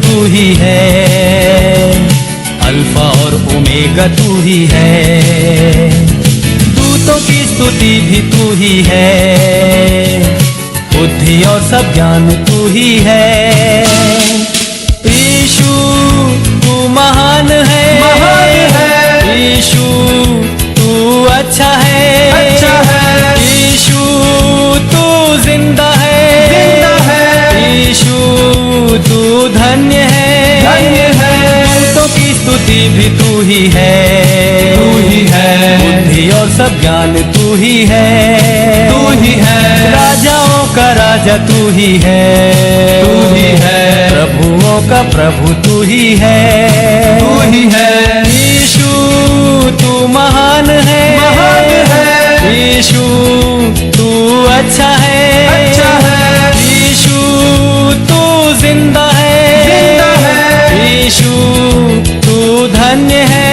तू ही है, अल्फा और ओमेगा तू ही है, दूतों की स्तुति भी तू ही है, बुद्धि और सब ज्ञान तू ही है। यीशु तू महान है, यीशु तू अच्छा है, यीशु तू जिंदा है, यीशु तू धन्य है, दूतों की स्तुति भी तू ही है, बुद्धि और सब ज्ञान तू ही है, राजाओं का राजा तू ही है, प्रभुओं का प्रभु तू ही है, यीशु तू महान है, यीशु तू अच्छा है, यीशु तू जिंदा है, यीशु तू धन्य है।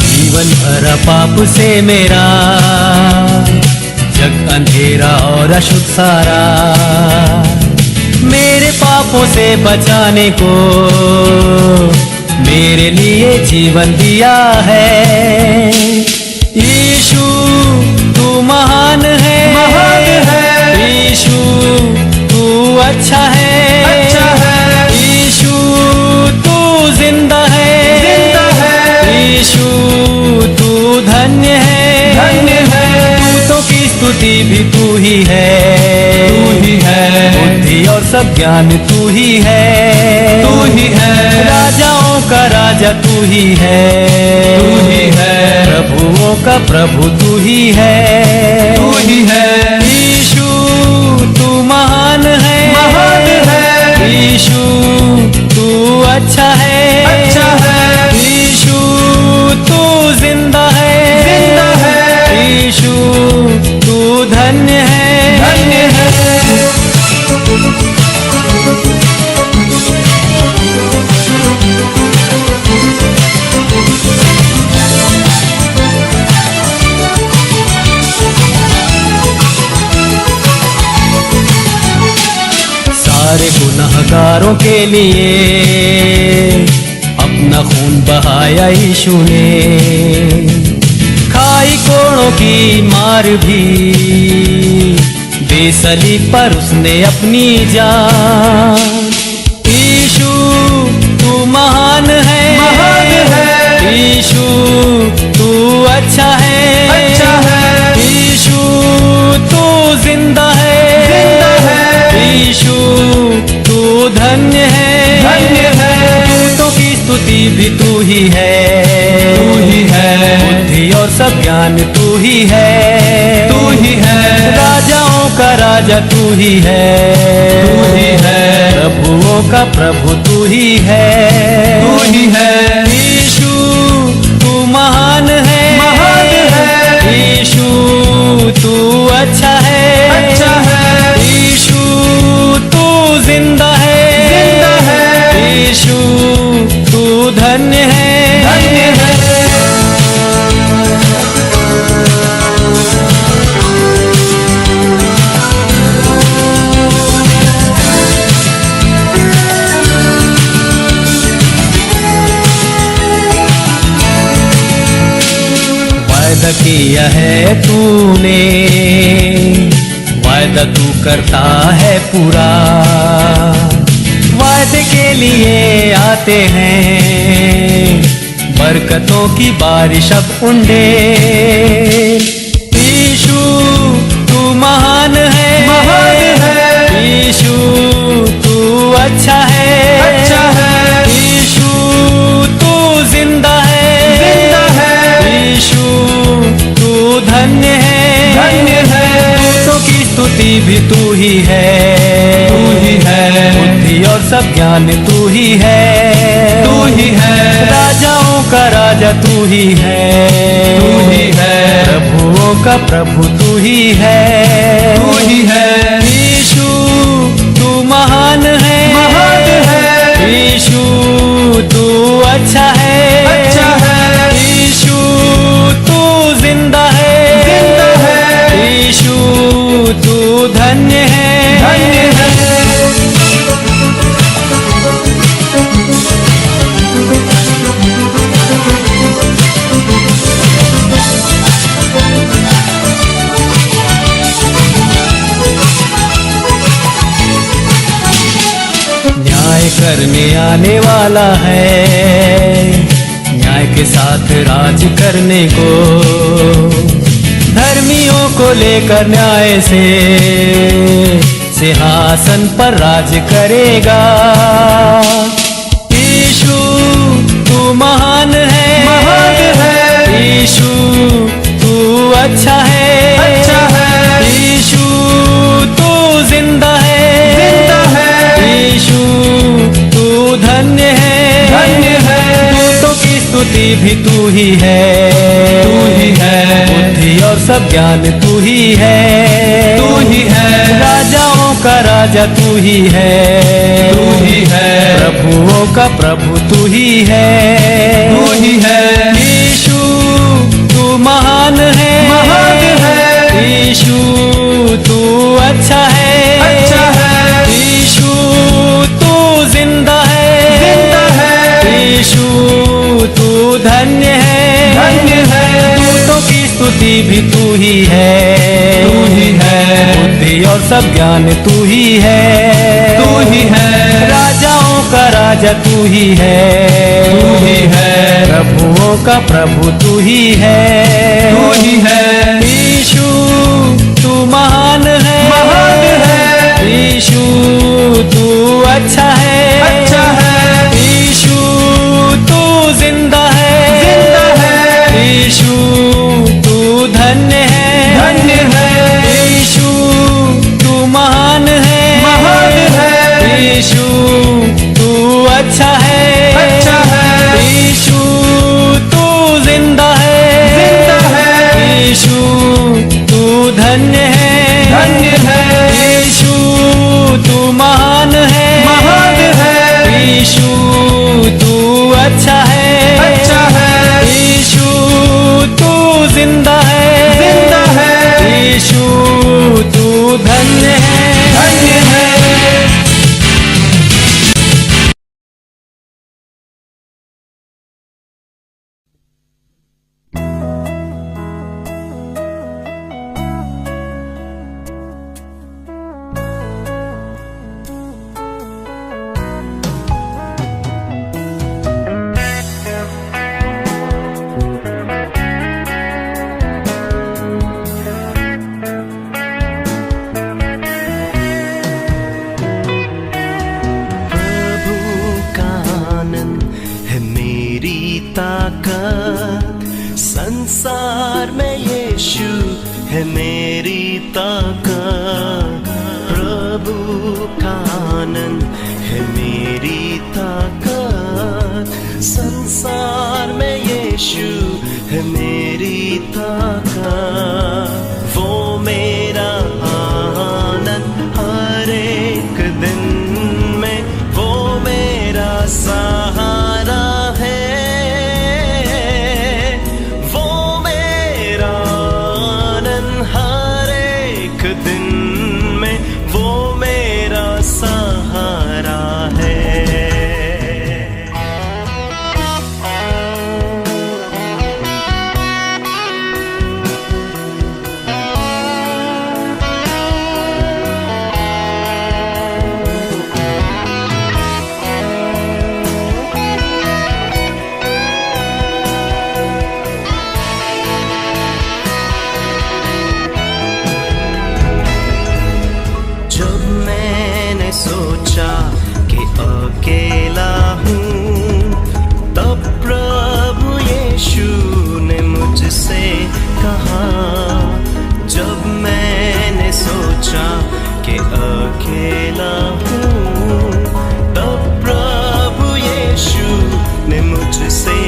जीवन भरा पाप से मेरा, जग अंधेरा और अशुद्ध सारा, मेरे पापों से बचाने को मेरे लिए जीवन दिया है। यीशु तू महान है, यीशु तू अच्छा है, यीशु तू जिंदा है, यीशु तू धन्य है, दूतों की स्तुति भी तू ही है, बुद्धि और सब ज्ञान तू ही है, राजाओं का राजा तू ही है, प्रभुओं का प्रभु तू ही है, यीशु तू महान है, यीशु तू अच्छा है, यीशु तू जिंदा है, यीशु तू धन्य है। सारे गुनहगारों के लिए अपना खून बहाया यीशु ने, खाई कोड़ों की मार भी दे सलीब पर उसने अपनी जान। यीशु तू महान है, यीशु तू अच्छा है, यीशु तू जिंदा है, यीशु तू धन्य है, दूतों की स्तुति भी तू ही है, बुद्धि और सब ज्ञान तू ही है, राजाओं का राजा तू ही है, प्रभुओं का प्रभु तू ही है, यीशु तू महान है, यीशु तू अच्छा है, यीशु तू जिंदा है, यीशु तू धन्य है। वायदा किया है तूने, वायदा तू करता है पूरा, वायदे के लिए आते हैं बरकतों की बारिश अब उंडे। यीशु तू महान है, यीशु तू अच्छा है, यीशु तू जिंदा है, यीशु तू धन्य है, दूतों की स्तुति भी तू ही है, बुद्धि और सब ज्ञान तू ही है, राजाओं का राजा तू ही है, प्रभुओं का प्रभु तू ही है, यीशु तू महान करने आने वाला है, न्याय के साथ राज करने को। धर्मियों को लेकर न्याय से सिंहासन पर राज करेगा। यीशु तू महान है, यीशु तू अच्छा है, यीशु तू जिंदा है, यीशु तू धन्य है, दूतों की स्तुति भी तू ही है, बुद्धि और सब ज्ञान तू ही है, राजाओं का राजा तू ही है, प्रभुओं का प्रभु तू ही है, यीशु तू महान है, यीशु तू अच्छा है, यीशु तू जिंदा है, यीशु तू धन्य है, दूतों की स्तुति भी तू ही है, बुद्धि और सब ज्ञान तू ही है, राजाओं का राजा तू ही है, प्रभुओं का प्रभु तू ही है, यीशु तू महान है, यीशु तू अच्छा है, यीशु तू जिंदा है, यीशु तू धन्य है, यीशु तू महान है, यीशु तू अच्छा है, यीशु तू जिंदा है, यीशु तू धन्य है, यीशु तू महान है, यीशु तू अच्छा है, यीशु तू जिंदा है, यीशु तू धन्य है। संसार में यीशु है मेरी ताकत, प्रभु का आनंद है मेरी ताकत, संसार में यीशु है मेरी ताकत, वो मेरा आनंद हर एक दिन में, वो मेरा सहारा है, दिन में वो मेरा सहारा है। सोचा कि अकेला हूँ, तब प्रभु यीशु ने मुझसे कहा, जब मैंने सोचा कि अकेला हूँ, तब प्रभु यीशु ने मुझसे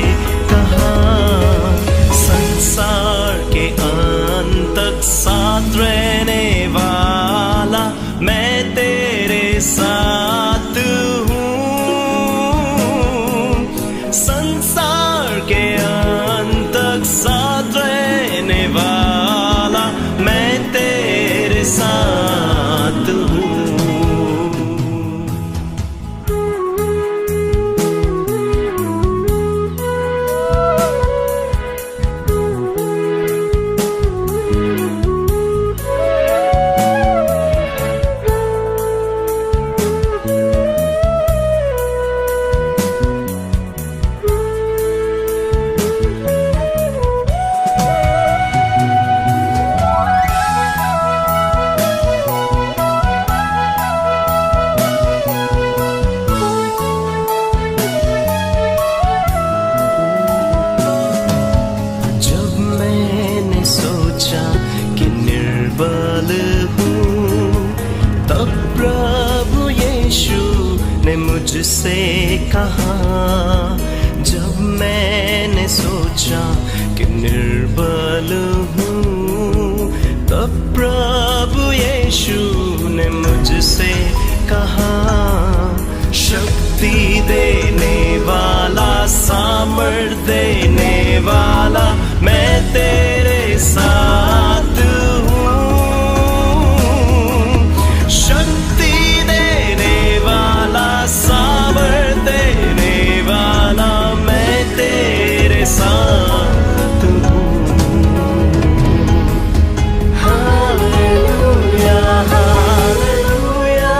कहा, संसार के अंत तक साथ रहने वाला मैं तेरे साथ हूँ, संसार के अंत तक साथ रहने वाला मैं तेरे साथ हूँ। मुझसे कहा, जब मैंने सोचा कि निर्बल हूँ, तब प्रभु यीशु ने मुझसे कहा, शक्ति देने वाला, सामर्थ देने वाला, मैं तेरे साथ हूँ। शक्ति देने वाला, सामर्थ देने वाला, मैं तेरे साथ हूँ। Hallelujah, hallelujah,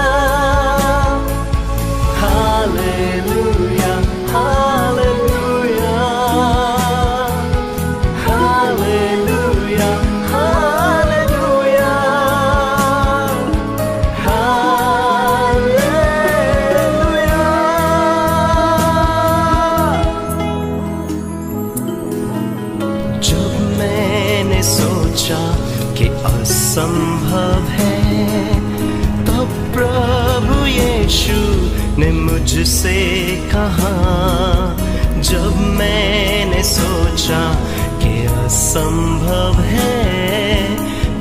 hallelujah, hallelujah, hallelujah, hallelujah. जब मैंने सोचा कि असंभव है, तब प्रभु यीशु ने मुझसे कहा, जब मैंने सोचा कि असंभव है,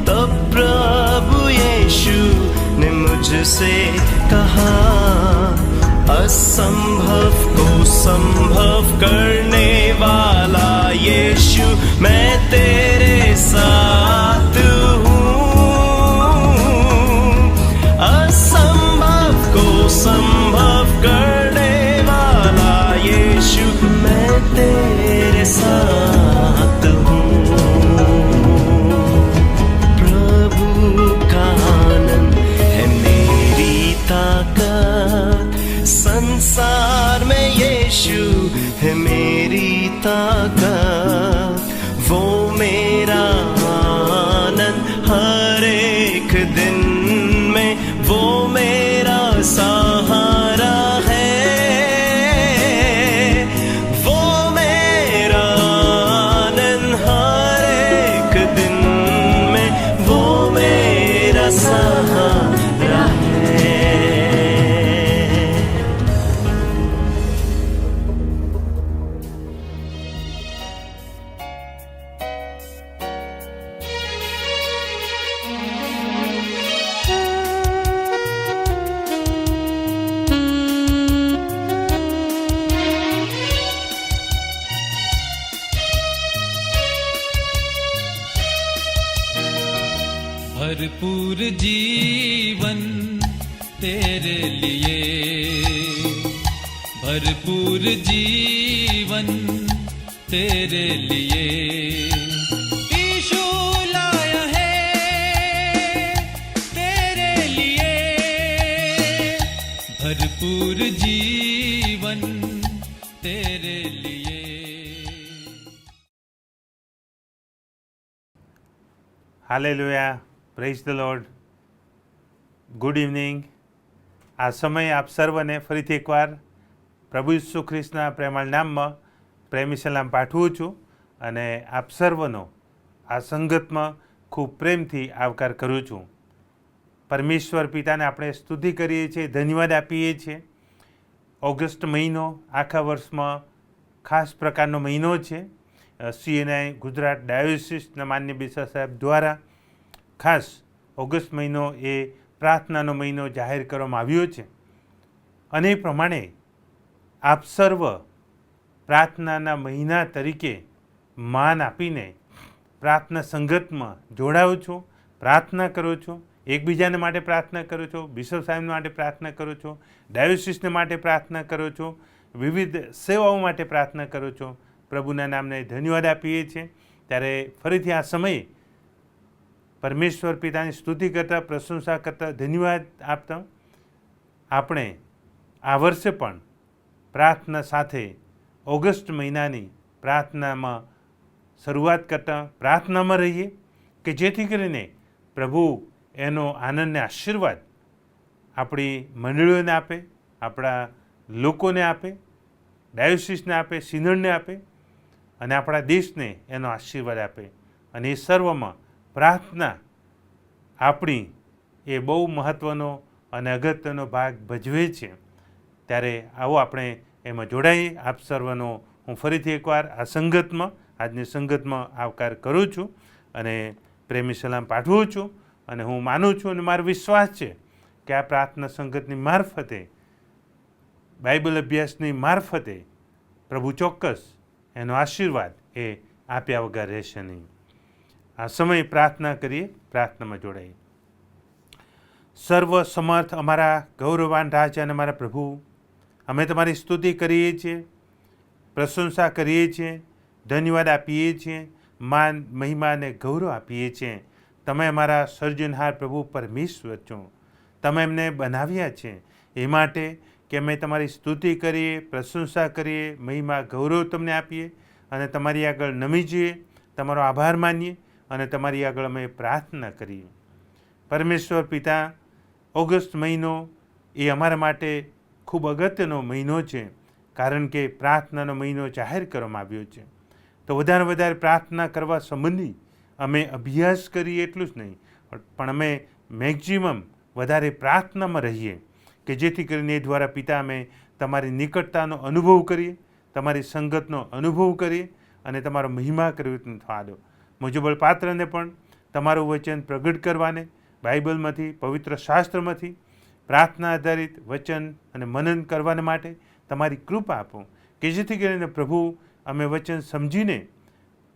तब प्रभु यीशु ने मुझसे कहा, असंभव को संभव करने वाला यीशु, मैं तेरे साथ हूँ। असंभव को संभव करने वाला यीशु, मैं तेरे साथ हूँ। प्रभु का आनंद है मेरी ताकत, संसार में यीशु है मेरी ताकत, वो मेरा आनंद हर एक दिन में, वो मेरा सहारा है, वो मेरा आनंद हर एक दिन में, वो मेरा सहारा है। भरपूर जीवन तेरे लिए, भरपूर जीवन तेरे लिए यीशु लाया है, तेरे लिए भरपूर जीवन तेरे लिए। Hallelujah, praise the lord. Good evening. આ સમય આપ સર્વને ફરીથી એકવાર પ્રભુ ઈસુ ખ્રિસ્તના પ્રેમાળ નામમાં પ્રેમી સલામ પાઠવું છું અને આપ સર્વનો આ સંગતમાં ખૂબ પ્રેમથી આવકાર કરું છું. પરમેશ્વર પિતાને આપણે સ્તુતિ કરીએ છીએ, ધન્યવાદ આપીએ છીએ. ઓગસ્ટ મહિનો આખા વર્ષમાં ખાસ પ્રકારનો મહિનો છે. CNI ગુજરાત ડાયોસિસના માન્ય બિરસા સાહેબ દ્વારા ખાસ ઓગસ્ટ મહિનો એ પ્રાર્થનાનો મહિનો જાહેર કરવામાં આવ્યો છે અને એ પ્રમાણે આપ સર્વ પ્રાર્થનાના મહિના તરીકે માન આપીને પ્રાર્થના સંગતમાં જોડાઓ છો, પ્રાર્થના કરો છો, એકબીજાને માટે પ્રાર્થના કરો છો, બિશપ સાહેબ માટે પ્રાર્થના કરો છો, ડાયોસિસને માટે પ્રાર્થના કરો છો, વિવિધ સેવાઓ માટે પ્રાર્થના કરો છો. પ્રભુના નામને ધન્યવાદ આપીએ છીએ. ત્યારે ફરીથી આ સમયે પરમેશ્વર પિતાની સ્તુતિ કરતાં, પ્રશંસા કરતાં, ધન્યવાદ આપતા આપણે આ વર્ષે પણ પ્રાર્થના સાથે ઓગસ્ટ મહિનાની પ્રાર્થનામાં શરૂઆત કરતાં પ્રાર્થનામાં રહીએ કે જેથી કરીને પ્રભુ એનો આનંદને આશીર્વાદ આપણી મંડળીઓને આપે, આપણા લોકોને આપે, ડાયોસિસને આપે, સિનડને આપે અને આપણા દેશને એનો આશીર્વાદ આપે. અને એ સર્વમાં પ્રાર્થના આપણી એ બહુ મહત્ત્વનો અને અગત્યનો ભાગ ભજવે છે. ત્યારે આવો આપણે એમાં જોડાઈએ. આપ સર્વનો હું ફરીથી એકવાર આ સંગતમાં, આજની સંગતમાં આવકાર કરું છું અને પ્રેમી સલામ પાઠવું છું. અને હું માનું છું અને મારો વિશ્વાસ છે કે આ પ્રાર્થના સંગતની મારફતે, બાઇબલ અભ્યાસની મારફતે પ્રભુ ચોક્કસ એનો આશીર્વાદ એ આપ્યા વગર રહેશે નહીં. આ સમય પ્રાર્થના કરીએ, પ્રાર્થનામાં જોડાઈએ. સર્વ સમર્થ અમારા ગૌરવાન રાજા અને અમારા પ્રભુ, અમે તમારી સ્તુતિ કરીએ છીએ, પ્રશંસા કરીએ છીએ, ધન્યવાદ આપીએ છીએ, માન, મહિમા અને ગૌરવ આપીએ છીએ. તમે અમારા સર્જનહાર પ્રભુ પરમેશ્વર છો. તમે એમને બનાવ્યા છે એ માટે કે અમે તમારી સ્તુતિ કરીએ, પ્રશંસા કરીએ, મહિમા, ગૌરવ તમને આપીએ અને તમારી આગળ નમી જઈએ, તમારો આભાર માનીએ અને તમારી આગળ અમે પ્રાર્થના કરીએ. પરમેશ્વર પિતા, ઓગસ્ટ મહિનો એ અમારા માટે ખૂબ અગત્યનો મહિનો છે, કારણ કે પ્રાર્થનાનો મહિનો જાહેર કરવામાં આવ્યો છે. તો વધારે પ્રાર્થના કરવા સંબંધી અમે અભ્યાસ કરીએ એટલું જ નહીં, પણ અમે મેક્ઝિમમ વધારે પ્રાર્થનામાં રહીએ કે જેથી કરીને એ દ્વારા પિતા અમે તમારી નિકટતાનો અનુભવ કરીએ, તમારી સંગતનો અનુભવ કરીએ અને તમારો મહિમા કરવી થવા દો. મુજબલ પાત્રને પણ તમારું વચન પ્રગટ કરવાને, બાઇબલમાંથી, પવિત્ર શાસ્ત્રમાંથી પ્રાર્થના આધારિત વચન અને મનન કરવાને માટે તમારી કૃપા આપો કે જેથી કરીને પ્રભુ અમે વચન સમજીને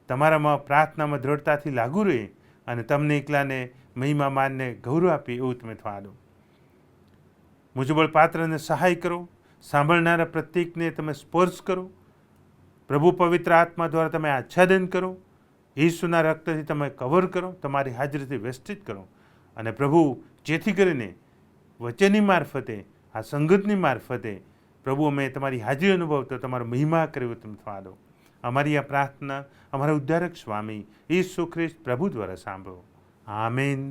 તમારામાં પ્રાર્થનામાં દ્રઢતાથી લાગુ રહીએ અને તમને એકલાને મહિમા, માનને ગૌરવ આપીએ એવું તમે થવા દો. મુજબલ પાત્રને સહાય કરો, સાંભળનારા પ્રત્યેકને તમે સ્પર્શ કરો. પ્રભુ પવિત્ર આત્મા દ્વારા તમે આચ્છાદન કરો, ઈસુના રક્તથી તમે કવર કરો, તમારી હાજરીથી વેષ્ટિત કરો અને પ્રભુ જેથી કરીને વચનની મારફતે, આ સંગતની મારફતે પ્રભુ અમે તમારી હાજરી અનુભવતો તમારો મહિમા કર્યો તમે થવા દો. અમારી આ પ્રાર્થના અમારા ઉદ્ધારક સ્વામી ઈસુ ખ્રિસ્ત પ્રભુ દ્વારા સાંભળો. આમેન.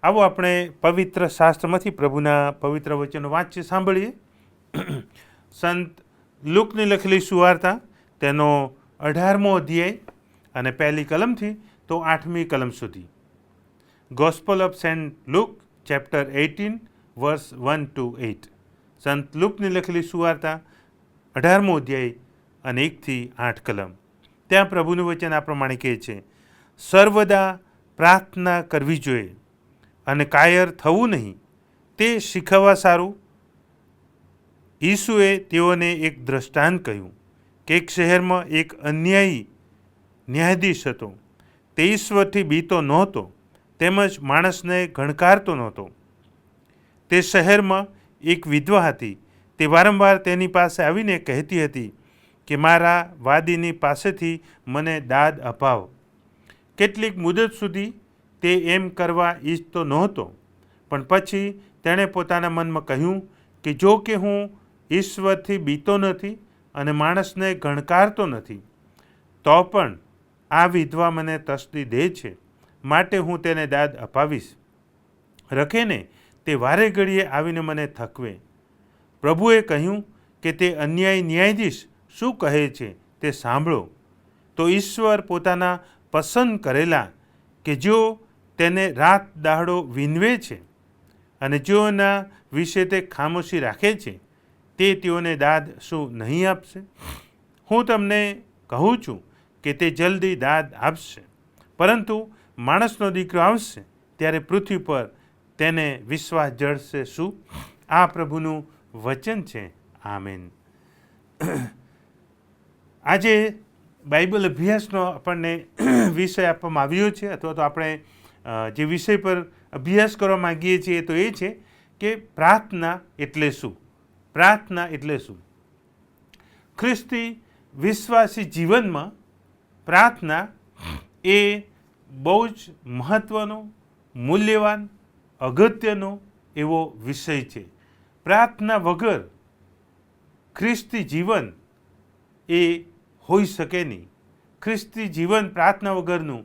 આવો આપણે પવિત્ર શાસ્ત્રમાંથી પ્રભુના પવિત્ર વચનો વાંચીએ, સાંભળીએ. સંત લુકની લખેલી સુવાર્તા, તેનો 18મો અધ્યાય અને પહેલી કલમથી તો 8મી કલમ સુધી. Gospel of saint Luke chapter 18 verse 1 to 8. સંત લુકની લખેલી સુવાર્તા 18મો અધ્યાય અને 1 થી 8 કલમ. ત્યાં પ્રભુનું વચન આ પ્રમાણે કહે છે, સર્વદા પ્રાર્થના કરવી જોઈએ અને કાયર થવું નહીં, તે શીખવવા સારું. ઈસુએ તેઓને એક દ્રષ્ટાંત કહ્યું કે એક શહેરમાં એક અન્યાયી ન્યાયાધીશ હતો. તે ઈશ્વરથી બીતો નહોતો, તેમજ માણસને ગણકારતો નહોતો. તે શહેરમાં એક વિધવા હતી. તે વારંવાર તેની પાસે આવીને કહેતી હતી કે મારા વાદીની પાસેથી મને દાદ અપાવ. કેટલીક મુદત સુધી તે એમ કરવા ઈચ્છતો નહોતો, પણ પછી તેણે પોતાના મનમાં કહ્યું કે જો કે હું ઈશ્વરથી બીતો નથી અને માણસને ગણકારતો નથી, તો પણ આ વિધવા મને તસ્દી દે છે, માટે હું તેને દાદ અપાવીશ. રખેને તે વારે ઘડીએ આવીને મને થકવે. પ્રભુએ કહ્યું કે તે અન્યાયી ન્યાયાધીશ શું કહે છે તે સાંભળો. તો ઈશ્વર પોતાના પસંદ કરેલા કે જેઓ તેને રાત દાહડો વિનવે છે અને જેઓના વિશે તે ખામોશી રાખે છે, તે તેઓને દાદ શું નહીં આપશે? હું તમને કહું છું કે તે જલ્દી દાદ આપશે. પરંતુ માણસનો દીકરો આવશે ત્યારે પૃથ્વી પર તેને વિશ્વાસ જળશે શું? આ પ્રભુનું વચન છે. આમેન. આજે બાઇબલ અભ્યાસનો આપણને વિષય આપવામાં આવ્યો છે, અથવા તો આપણે જે વિષય પર અભ્યાસ કરવા માગીએ છીએ તો એ છે કે પ્રાર્થના એટલે શું? પ્રાર્થના એટલે શું? ખ્રિસ્તી વિશ્વાસી જીવનમાં પ્રાર્થના એ બહુ જ મહત્ત્વનો, મૂલ્યવાન, અગત્યનો એવો વિષય છે. પ્રાર્થના વગર ખ્રિસ્તી જીવન એ હોઈ શકે નહીં. ખ્રિસ્તી જીવન પ્રાર્થના વગરનું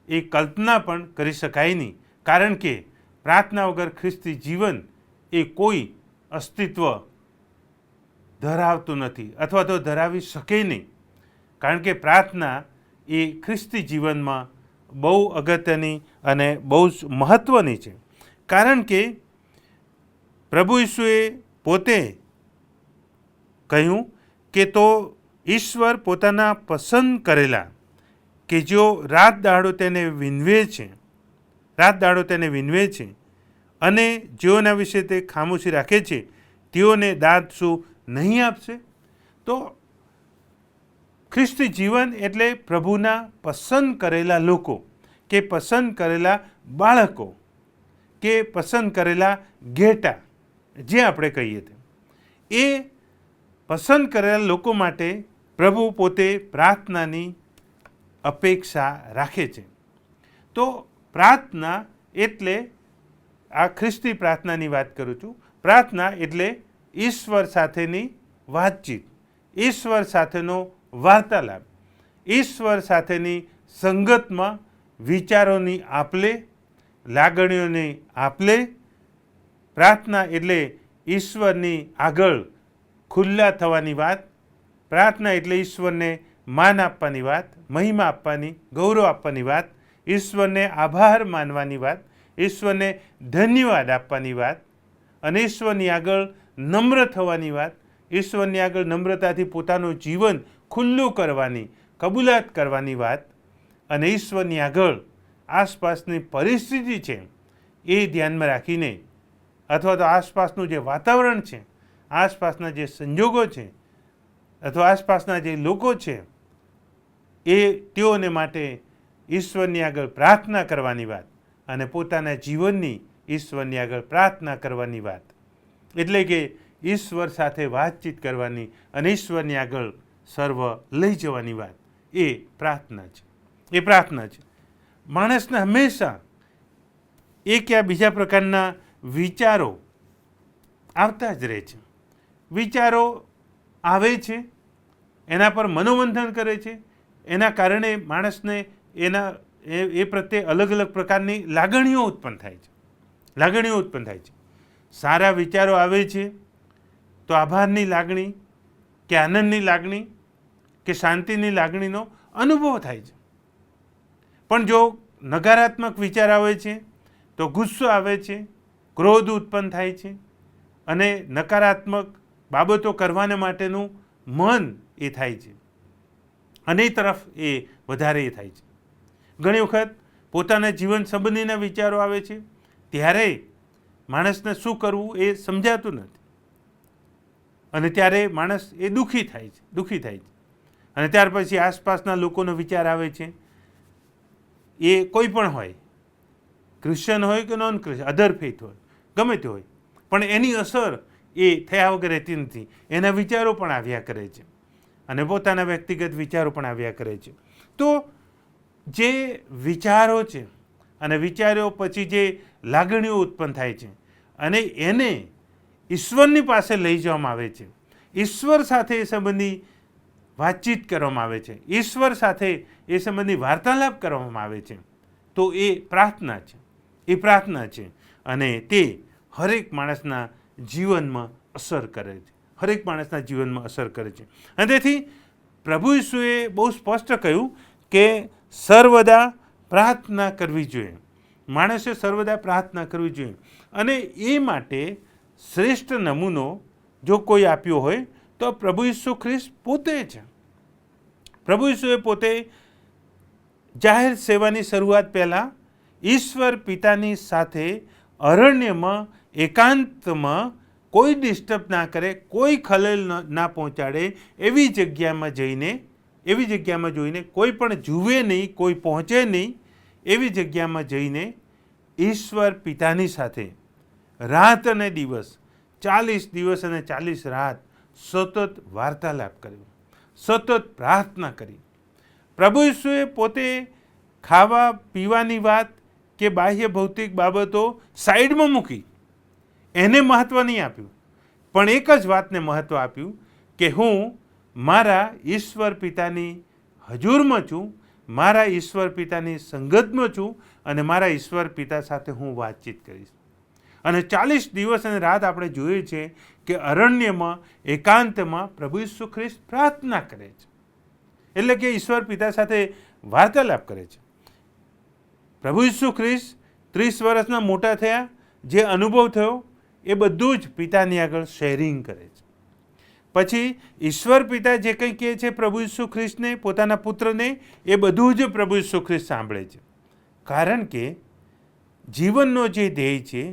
એ કલ્પના પણ કરી શકાય નહીં, કારણ કે પ્રાર્થના વગર ખ્રિસ્તી જીવન એ કોઈ અસ્તિત્વ ધરાવતું નથી, અથવા તો ધરાવી શકે નહીં. કારણ કે પ્રાર્થના એ ખ્રિસ્તી જીવનમાં બહુ અગત્યની અને બહુ જ મહત્ત્વની છે. કારણ કે પ્રભુ ઈસુએ પોતે કહ્યું કે તો ઈશ્વર પોતાના પસંદ કરેલા કે જેઓ રાત દાડો તેને વિનવે છે અને જેઓના વિશે તે ખામોશી રાખે છે તેઓને દાદ શું નહીં આપશે? તો ખ્રિસ્તી જીવન એટલે પ્રભુના પસંદ કરેલા લોકો કે પસંદ કરેલા બાળકો કે પસંદ કરેલા ઘેટા, જે આપણે કહીએ તે એ પસંદ કરેલા લોકો માટે પ્રભુ પોતે પ્રાર્થનાની અપેક્ષા રાખે છે. તો પ્રાર્થના એટલે, આ ખ્રિસ્તી પ્રાર્થનાની વાત કરું છું, પ્રાર્થના એટલે ઈશ્વર સાથેની વાતચીત, ઈશ્વર સાથેનો વાર્તાલાપ, ઈશ્વર સાથેની સંગતમાં વિચારોની આપલે, લાગણીઓની આપલે. પ્રાર્થના એટલે ઈશ્વરની આગળ ખુલ્લા થવાની વાત. પ્રાર્થના એટલે ઈશ્વરને માન આપવાની વાત, મહિમા આપવાની, ગૌરવ આપવાની વાત, ઈશ્વરને આભાર માનવાની વાત, ઈશ્વરને ધન્યવાદ આપવાની વાત, અને ઈશ્વરની આગળ નમ્ર થવાની વાત, ઈશ્વરની આગળ નમ્રતાથી પોતાનું જીવન ખુલ્લું કરવાની, કબૂલાત કરવાની વાત, અને ઈશ્વરની આગળ આસપાસની પરિસ્થિતિ છે એ ધ્યાનમાં રાખીને, અથવા તો આસપાસનું જે વાતાવરણ છે, આસપાસના જે સંજોગો છે, અથવા આસપાસના જે લોકો છે એ તેઓને માટે ઈશ્વરની આગળ પ્રાર્થના કરવાની વાત, અને પોતાના જીવનની ઈશ્વરની આગળ પ્રાર્થના કરવાની વાત. એટલે કે ઈશ્વર સાથે વાતચીત કરવાની અને ઈશ્વરની આગળ સર્વ લઈ જવાની વાત, એ પ્રાર્થના છે. એ પ્રાર્થના છે. માણસને હંમેશા એક યા બીજા પ્રકારના વિચારો આવતા જ રહે છે. વિચારો આવે છે, એના પર મનોમંથન કરે છે, એના કારણે માણસને એ પ્રત્યે અલગ અલગ પ્રકારની લાગણીઓ ઉત્પન્ન થાય છે. સારા વિચારો આવે છે તો આભારની લાગણી કે આનંદની લાગણી કે શાંતિની લાગણીનો અનુભવ થાય છે. પણ જો નકારાત્મક વિચાર આવે છે તો ગુસ્સો આવે છે, ક્રોધ ઉત્પન્ન થાય છે, અને નકારાત્મક બાબતો કરવાને માટેનું મન એ થાય છે, અને એ તરફ એ વધારે થાય છે. ઘણી વખત પોતાના જીવન સંબંધીના વિચારો આવે છે ત્યારે માણસને શું કરવું એ સમજાતું નથી, અને ત્યારે માણસ એ દુઃખી થાય છે. અને ત્યાર પછી આસપાસના લોકોનો વિચાર આવે છે, એ કોઈ પણ હોય, ક્રિશ્ચન હોય કે નોન ક્રિશ્ચન, અધર ફેથ હોય, ગમે તે હોય, પણ એની અસર એ થયા વગર રહેતી નથી. એના વિચારો પણ આવ્યા કરે છે, અને પોતાના વ્યક્તિગત વિચારો પણ આવ્યા કરે છે. તો જે વિચારો છે અને વિચારો પછી જે લાગણીઓ ઉત્પન્ન થાય છે, અને એને ઈશ્વરની પાસે લઈ જવામાં આવે છે, ઈશ્વર સાથે એ સંબંધી વાતચીત કરવામાં આવે છે, ઈશ્વર સાથે એ સંબંધી વાર્તાલાપ કરવામાં આવે છે, તો એ પ્રાર્થના છે. એ પ્રાર્થના છે, અને તે હરેક માણસના જીવનમાં અસર કરે છે, હરેક માણસના જીવનમાં અસર કરે છે. અને તેથી પ્રભુ ઈસુએ બહુ સ્પષ્ટ કહ્યું કે સર્વદા પ્રાર્થના કરવી જોઈએ. માણસે સર્વદા પ્રાર્થના કરવી જોઈએ, અને એ માટે શ્રેષ્ઠ નમૂનો જો કોઈ આપ્યો હોય તો પ્રભુ ઈસુ ખ્રિસ્ત પોતે છે. પ્રભુ ઈસુએ પોતે જાહેર સેવાની શરૂઆત પહેલાં ઈશ્વર પિતાની સાથે અરણ્યમાં એકાંતમાં કોઈ ડિસ્ટર્બ ના કરે, કોઈ ખલેલ ના પહોંચાડે એવી જગ્યામાં જોઈને, કોઈ પણ જુએ નહીં, કોઈ પહોંચે નહીં એવી જગ્યામાં જઈને ઈશ્વર પિતાની સાથે રાત અને દિવસ, 40 દિવસ અને 40 રાત સતત વાર્તાલાપ કર્યો, સતત પ્રાર્થના કરી. પ્રભુ ઈસુએ પોતે ખાવા પીવાની વાત કે બાહ્ય ભૌતિક બાબતો સાઈડમાં મૂકી, એને મહત્ત્વ નહીં આપ્યું, પણ એક જ વાતને મહત્ત્વ આપ્યું કે હું મારા ઈશ્વર પિતાની હજુરમાં છું, મારા ઈશ્વર પિતાની સંગતમાં છું, અને મારા ઈશ્વર પિતા સાથે હું વાતચીત કરીશ. અને 40 દિવસ અને રાત આપણે જોઈએ છે કે અરણ્યમાં એકાંતમાં પ્રભુ ઈસુ ખ્રિસ્ત પ્રાર્થના કરે છે, એટલે કે ઈશ્વર પિતા સાથે વાર્તાલાપ કરે છે. પ્રભુ ઈસુ ખ્રિસ્ત 30 વર્ષના મોટા થયા, જે અનુભવ થયો એ બધું જ પિતાની આગળ શેરિંગ કરે છે. પછી ઈશ્વર પિતા જે કંઈ કહે છે પ્રભુ ઈસુ ખ્રિસ્તને, પોતાના પુત્રને, એ બધું જ પ્રભુ ઈસુ ખ્રિસ્ત સાંભળે છે. કારણ કે જીવનનો જે ધ્યેય છે,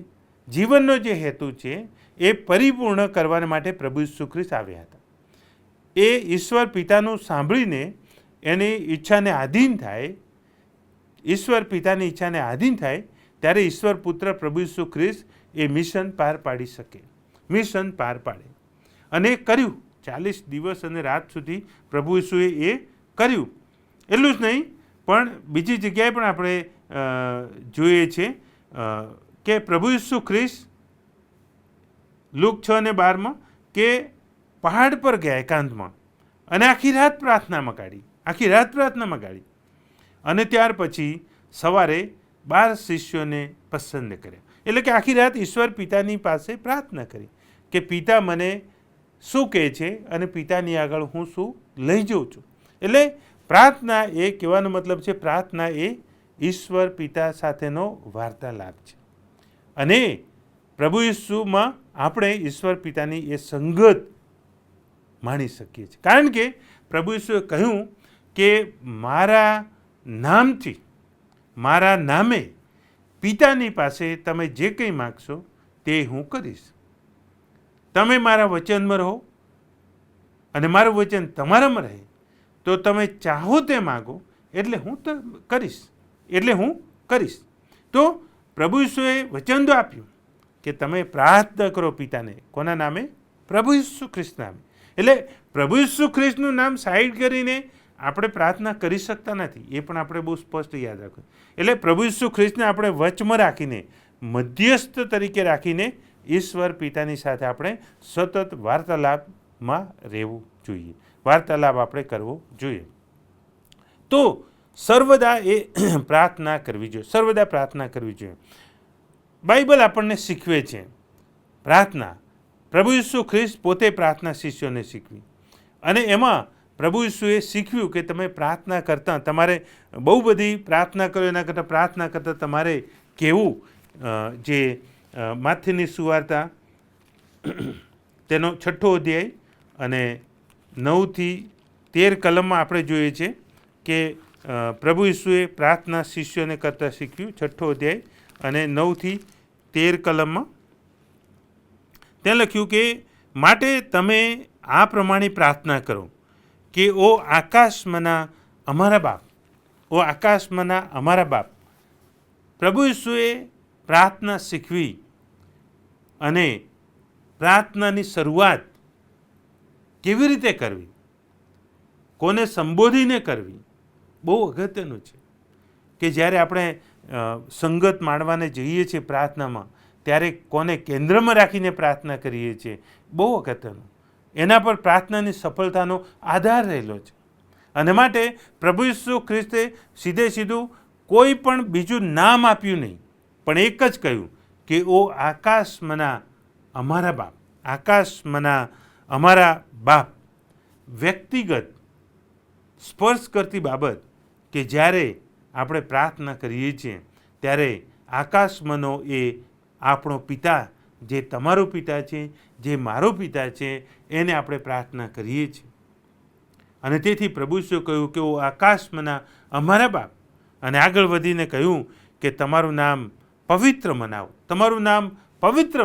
જીવનનો જે હેતુ છે, એ પરિપૂર્ણ કરવા માટે પ્રભુ ઈસુ ખ્રિસ્ત આવ્યા હતા. એ ઈશ્વર પિતાનું સાંભળીને એની ઈચ્છાને આધીન થાય, ઈશ્વર પિતાની ઈચ્છાને આધીન થાય, ત્યારે ઈશ્વર પુત્ર પ્રભુ ઈસુ ખ્રિસ્ત એ મિશન પાર પાડી શકે, મિશન પાર પાડે. અને કર્યું. 40 દિવસ અને રાત સુધી પ્રભુ ઈસુએ એ કર્યું. એટલું જ નહીં, પણ બીજી જગ્યાએ પણ આપણે જોઈએ છે કે પ્રભુ ઈસુ ખ્રિસ્ત લુક 6:12 કે પહાડ પર ગયા એકાંતમાં અને આખી રાત પ્રાર્થનામાં કાઢી, અને ત્યાર પછી સવારે 12 શિષ્યોને પસંદ કર્યા. એટલે કે આખી રાત ઈશ્વર પિતાની પાસે પ્રાર્થના કરી કે પિતા મને શું કહે છે અને પિતાની આગળ હું શું લઈ જઉં છું. એટલે પ્રાર્થના એ કહેવાનો મતલબ છે, પ્રાર્થના એ ઈશ્વર પિતા સાથેનો વાર્તાલાપ છે. અને પ્રભુ ઈસુમાં આપણે ઈશ્વર પિતાની એ સંગત માણી શકીએ છીએ. કારણ કે પ્રભુ ઈસુએ કહ્યું કે મારા નામથી, મારા નામે પિતાની પાસે તમે જે કંઈ માગશો તે હું કરીશ. તમે મારા વચનમાં રહો અને મારું વચન તમારામાં રહે તો તમે ચાહો તે માગો એટલે હું કરીશ. તો પ્રભુ ઈસુએ વચન તો આપ્યું કે તમે પ્રાર્થના કરો પિતાને. કોના નામે? પ્રભુ ઈસુ ખ્રિસ્ત નામે. એટલે પ્રભુ ઈસુ ખ્રિસ્તનું નામ સાઈડ કરીને આપણે પ્રાર્થના કરી શકતા નથી. એ પણ આપણે બહુ સ્પષ્ટ યાદ રાખવું. એટલે પ્રભુ ઈસુ ખ્રિસ્તને આપણે વચમાં રાખીને, મધ્યસ્થ તરીકે રાખીને ઈશ્વર પિતાની સાથે આપણે સતત વાર્તાલાપમાં રહેવું જોઈએ, વાર્તાલાપ આપણે કરવો જોઈએ. તો સર્વદા એ પ્રાર્થના કરવી જોઈએ. બાઇબલ આપણને શીખવે છે પ્રાર્થના. પ્રભુ ઈસુ ખ્રિસ્ત પોતે પ્રાર્થના શિષ્યોને શીખવી, અને એમાં પ્રભુ ઈસુએ શીખવ્યું કે તમે પ્રાર્થના કરતાં તમારે બહુ બધી પ્રાર્થના કરો એના કરતાં પ્રાર્થના કરતાં તમારે કહેવું. જે માથેની સુવાર્તા તેનો 6 અધ્યાય અને 9-13 કલમમાં આપણે જોઈએ છે કે પ્રભુ ઈસુએ પ્રાર્થના શિષ્યોને કરતાં શીખ્યું. 6 અધ્યાય અને 9-13 કલમમાં ત્યાં લખ્યું કે માટે તમે આ પ્રમાણે પ્રાર્થના કરો કે ઓ આકાશમાંના અમારા બાપ. પ્રભુ ઈસુએ પ્રાર્થના શીખવી અને પ્રાર્થનાની શરૂઆત કેવી રીતે કરવી, કોને સંબોધીને કરવી, બહુ અગત્યનું છે. કે જ્યારે આપણે સંગત માણવાને જઈએ છીએ પ્રાર્થનામાં, ત્યારે કોને કેન્દ્રમાં રાખીને પ્રાર્થના કરીએ છીએ, બહુ અગત્યનું. એના પર પ્રાર્થનાની સફળતાનો આધાર રહેલો છે. અને માટે પ્રભુ ઈસુ ખ્રિસ્તે સીધું કોઈ પણ બીજું નામ આપ્યું નહીં, પણ એક જ કહ્યું કે ઓ આકાશમાંના અમારા બાપ. વ્યક્તિગત સ્પર્શ કરતી બાબત કે જ્યારે આપણે પ્રાર્થના કરીએ છીએ ત્યારે આકાશમાંનો એ આપણો પિતા, જે તમારો પિતા છે, જે મારો પિતા છે, એને આપણે પ્રાર્થના કરીએ છીએ. અને તેથી પ્રભુ ઈસુએ કહ્યું કે ઓ આકાશમાંના અમારા બાપ, અને આગળ વધીને કહ્યું કે તમારું નામ પવિત્ર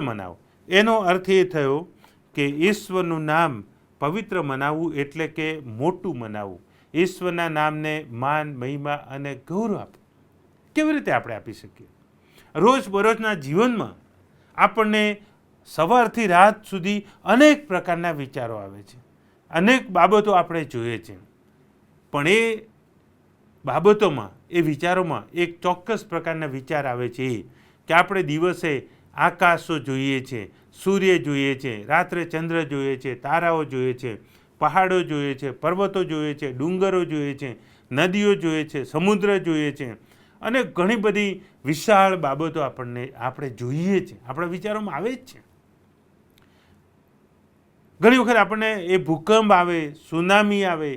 મનાવો. એનો અર્થ એ થયો કે ઈશ્વરનું નામ પવિત્ર મનાવવું એટલે કે મોટું મનાવવું, ઈશ્વરના નામને માન, મહિમા અને ગૌરવ આપવું. કેવી રીતે આપણે આપી શકીએ? રોજબરોજના જીવનમાં આપણને સવારથી રાત સુધી અનેક પ્રકારના વિચારો આવે છે, અનેક બાબતો આપણે જોઈએ છે, પણ એ બાબતોમાં, એ વિચારોમાં એક ચોક્કસ પ્રકારના વિચાર આવે છે કે આપણે દિવસે આકાશો જોઈએ છે, સૂર્ય જોઈએ છે, રાત્રે ચંદ્ર જોઈએ છે, તારાઓ જોઈએ છે, પહાડો જોઈએ છે, પર્વતો જોઈએ છે, ડુંગરો જોઈએ છે, નદીઓ જોઈએ છે, સમુદ્ર જોઈએ છે, અને ઘણી બધી વિશાળ બાબતો આપણે જોઈએ છે, આપણા વિચારોમાં આવે જ છે. ઘણી વખત આપણને એ ભૂકંપ આવે, સુનામી આવે,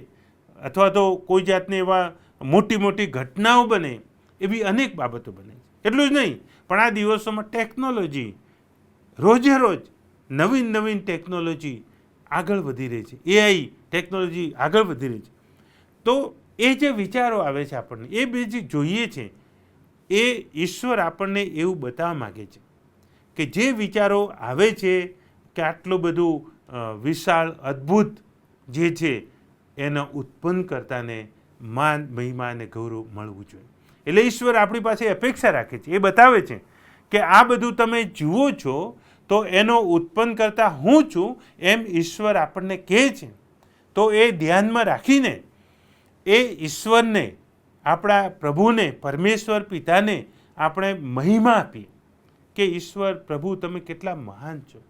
અથવા તો કોઈ જાતની એવા મોટી ઘટનાઓ બને, એવી અનેક બાબતો બને છે. એટલું જ નહીં, પણ આ દિવસોમાં ટેકનોલોજી રોજે રોજ નવીન નવીન ટેકનોલોજી આગળ વધી રહી છે, એઆઈ ટેકનોલોજી આગળ વધી રહી છે. તો એ જે વિચારો આવે છે આપણને, એ બે જે જોઈએ છે, એ ઈશ્વર આપણને એવું બતાવવા માગે છે કે જે વિચારો આવે છે કે આટલું બધું વિશાળ અદ્ભુત જે છે એનો ઉત્પન્ન કરતાને માન મહિમા અને ગૌરવ મળવું જોઈએ. એટલે ઈશ્વર આપણી પાસે અપેક્ષા રાખે છે, એ બતાવે છે કે આ બધું તમે જુઓ છો તો એનો ઉત્પન્ન કરતા હું છું એમ ઈશ્વર આપણને કહે છે. તો એ ધ્યાનમાં રાખીને એ ઈશ્વરને, આપણા પ્રભુને, પરમેશ્વર પિતાને આપણે મહિમા આપીએ કે ઈશ્વર પ્રભુ તમે કેટલા મહાન છો.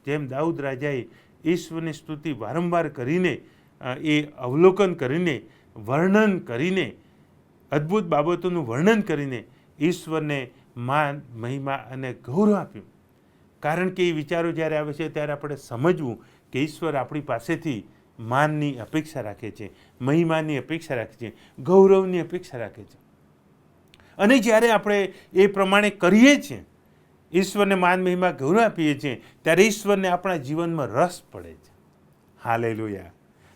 જેમ દાઉદ રાજાએ ઈશ્વરની સ્તુતિ વારંવાર કરીને, એ અવલોકન કરીને, વર્ણન કરીને, અદ્ભુત બાબતોનું વર્ણન કરીને ઈશ્વરને માન મહિમા અને ગૌરવ આપ્યું. કારણ કે એ વિચારો જ્યારે આવે છે ત્યારે આપણે સમજવું કે ઈશ્વર આપણી પાસેથી માનની અપેક્ષા રાખે છે, મહિમાની અપેક્ષા રાખે છે, ગૌરવની અપેક્ષા રાખે છે. અને જ્યારે આપણે એ પ્રમાણે કરીએ છીએ, ઈશ્વરને માન મહિમા ગૌરવ આપીએ છીએ, ત્યારે ઈશ્વરને આપણા જીવનમાં રસ પડે છે. Hallelujah,